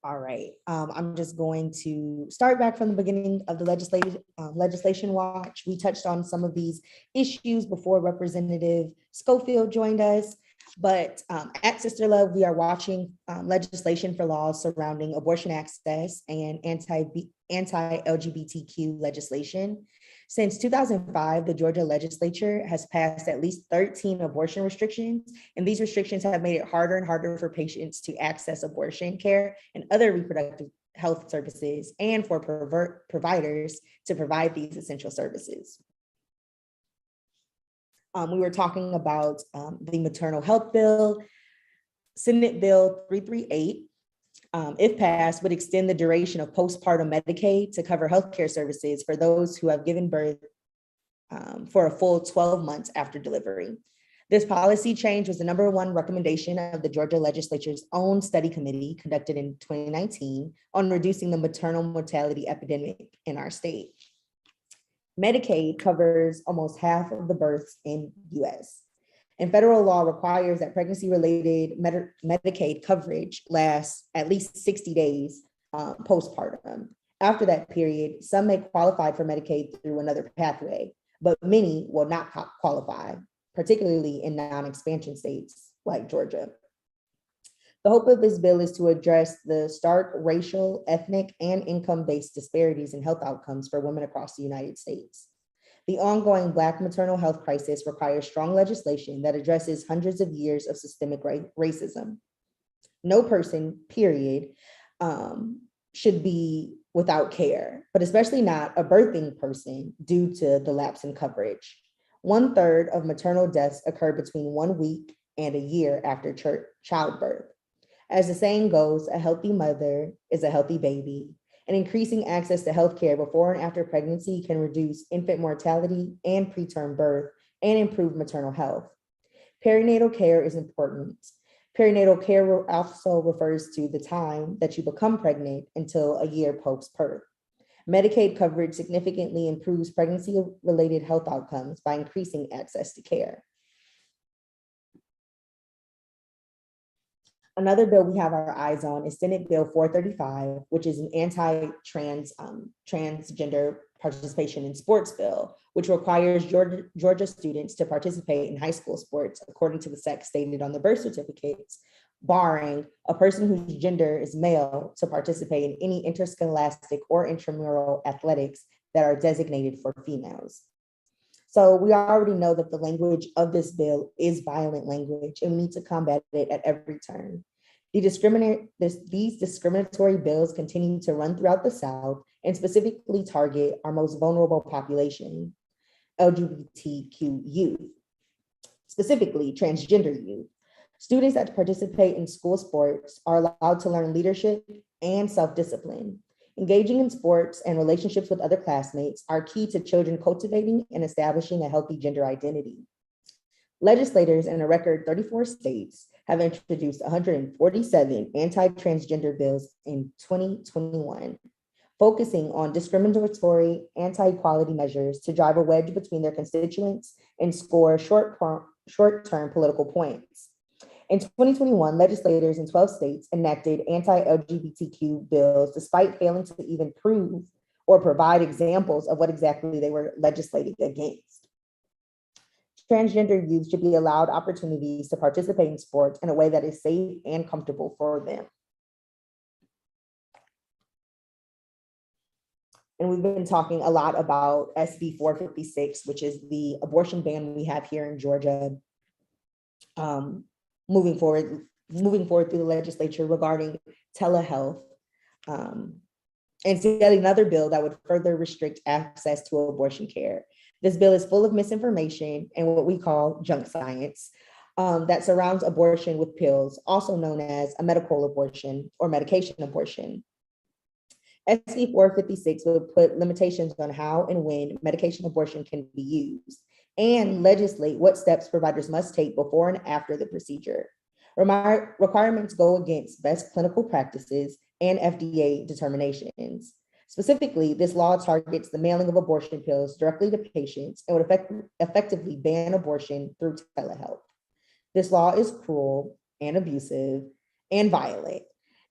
All right, I'm just going to start back from the beginning of the legislation watch. We touched on some of these issues before Representative Schofield joined us, but at SisterLove, we are watching legislation for laws surrounding abortion access and anti-LGBTQ legislation. Since 2005, the Georgia legislature has passed at least 13 abortion restrictions, and these restrictions have made it harder and harder for patients to access abortion care and other reproductive health services, and for providers to provide these essential services. We were talking about the maternal health bill. Senate Bill 338, if passed, would extend the duration of postpartum Medicaid to cover healthcare services for those who have given birth for a full 12 months after delivery. This policy change was the #1 recommendation of the Georgia legislature's own study committee conducted in 2019 on reducing the maternal mortality epidemic in our state. Medicaid covers almost half of the births in US. And federal law requires that pregnancy-related Medicaid coverage lasts at least 60 days postpartum. After that period, some may qualify for Medicaid through another pathway, but many will not qualify, particularly in non-expansion states like Georgia. The hope of this bill is to address the stark racial, ethnic, and income-based disparities in health outcomes for women across the United States. The ongoing Black maternal health crisis requires strong legislation that addresses hundreds of years of systemic racism. No person, period, should be without care, but especially not a birthing person due to the lapse in coverage. 1/3 of maternal deaths occur between 1 week and a year after childbirth. As the saying goes, a healthy mother is a healthy baby, and increasing access to healthcare before and after pregnancy can reduce infant mortality and preterm birth and improve maternal health. Perinatal care is important. Perinatal care also refers to the time that you become pregnant until a year post-birth. Medicaid coverage significantly improves pregnancy-related health outcomes by increasing access to care. Another bill we have our eyes on is Senate Bill 435, which is an transgender participation in sports bill, which requires Georgia students to participate in high school sports according to the sex stated on the birth certificates, barring a person whose gender is male to participate in any interscholastic or intramural athletics that are designated for females. So we already know that the language of this bill is violent language, and we need to combat it at every turn. These discriminatory bills continue to run throughout the South and specifically target our most vulnerable population, LGBTQ youth, specifically transgender youth. Students that participate in school sports are allowed to learn leadership and self-discipline. Engaging in sports and relationships with other classmates are key to children cultivating and establishing a healthy gender identity. Legislators in a record 34 states have introduced 147 anti-transgender bills in 2021, focusing on discriminatory anti-equality measures to drive a wedge between their constituents and score short-term political points. In 2021, legislators in 12 states enacted anti-LGBTQ bills despite failing to even prove or provide examples of what exactly they were legislating against. Transgender youth should be allowed opportunities to participate in sports in a way that is safe and comfortable for them. And we've been talking a lot about SB 456, which is the abortion ban we have here in Georgia, moving forward through the legislature regarding telehealth, and yet another bill that would further restrict access to abortion care. This bill is full of misinformation and what we call junk science that surrounds abortion with pills, also known as a medical abortion or medication abortion. SB 456 would put limitations on how and when medication abortion can be used and legislate what steps providers must take before and after the procedure. Requirements go against best clinical practices and FDA determinations. Specifically, this law targets the mailing of abortion pills directly to patients and would effectively ban abortion through telehealth. This law is cruel and abusive and violent.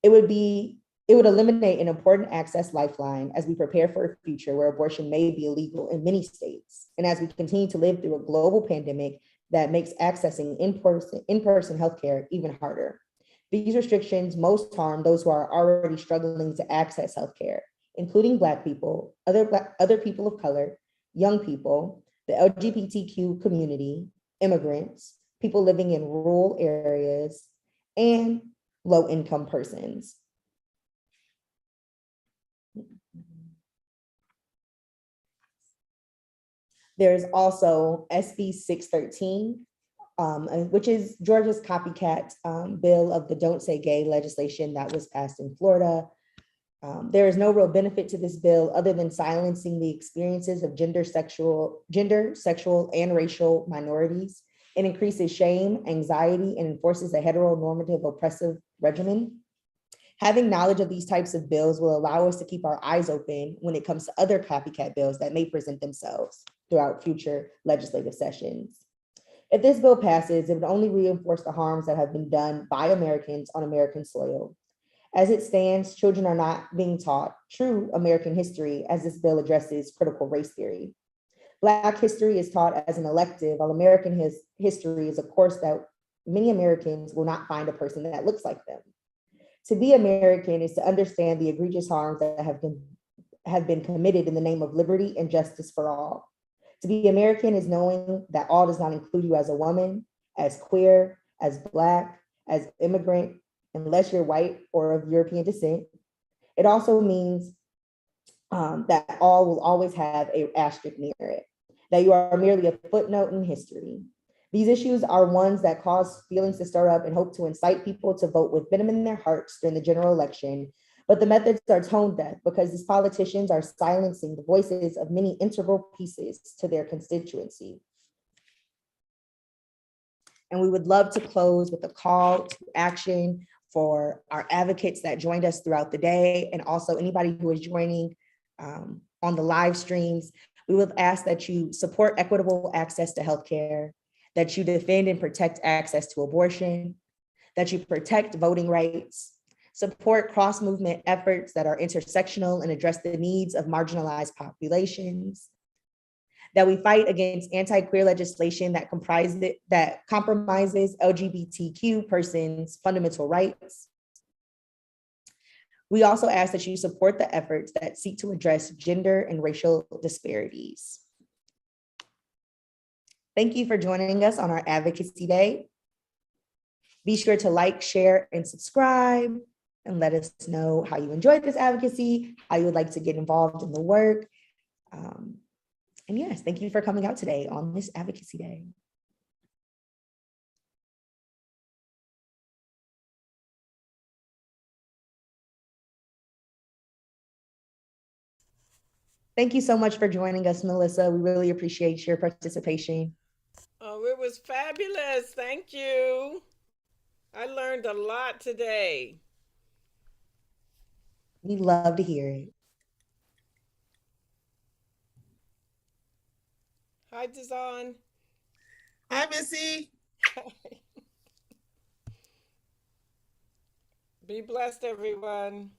It would eliminate an important access lifeline as we prepare for a future where abortion may be illegal in many states, and as we continue to live through a global pandemic that makes accessing in-person healthcare even harder. These restrictions most harm those who are already struggling to access healthcare, including Black people, other people of color, young people, the LGBTQ community, immigrants, people living in rural areas, and low-income persons. There's also SB 613, which is Georgia's copycat bill of the Don't Say Gay legislation that was passed in Florida. There is no real benefit to this bill other than silencing the experiences of gender, sexual, and racial minorities. It increases shame, anxiety, and enforces a heteronormative oppressive regimen. Having knowledge of these types of bills will allow us to keep our eyes open when it comes to other copycat bills that may present themselves throughout future legislative sessions. If this bill passes, it would only reinforce the harms that have been done by Americans on American soil. As it stands, children are not being taught true American history as this bill addresses critical race theory. Black history is taught as an elective, while American history is a course that many Americans will not find a person that looks like them. To be American is to understand the egregious harms that have been committed in the name of liberty and justice for all. To be American is knowing that all does not include you as a woman, as queer, as Black, as immigrant, unless you're white or of European descent. It also means that all will always have an asterisk near it, that you are merely a footnote in history. These issues are ones that cause feelings to stir up and hope to incite people to vote with venom in their hearts during the general election. But the methods are tone deaf because these politicians are silencing the voices of many integral pieces to their constituency. And we would love to close with a call to action for our advocates that joined us throughout the day, and also anybody who is joining on the live streams. We would ask that you support equitable access to healthcare, that you defend and protect access to abortion, that you protect voting rights, support cross-movement efforts that are intersectional and address the needs of marginalized populations, that we fight against anti-queer legislation that compromises LGBTQ persons' fundamental rights. We also ask that you support the efforts that seek to address gender and racial disparities. Thank you for joining us on our Advocacy Day. Be sure to like, share, and subscribe, and let us know how you enjoyed this advocacy, how you would like to get involved in the work. And yes, thank you for coming out today on this Advocacy Day. Thank you so much for joining us, Melissa. We really appreciate your participation. Oh, it was fabulous. Thank you. I learned a lot today. We love to hear it. Hi, Dazan. Hi, Missy. Be blessed, everyone.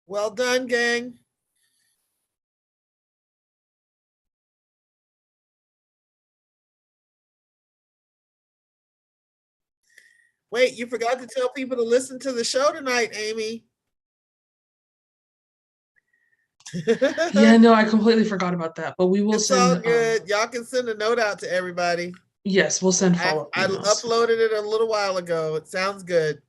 Well done, gang. Wait, you forgot to tell people to listen to the show tonight, Amy. Yeah, no, I completely forgot about that, but we will It's all send, good. Y'all can send a note out to everybody. yes, we'll send I follow-up emails. uploaded it a little while ago. It sounds good.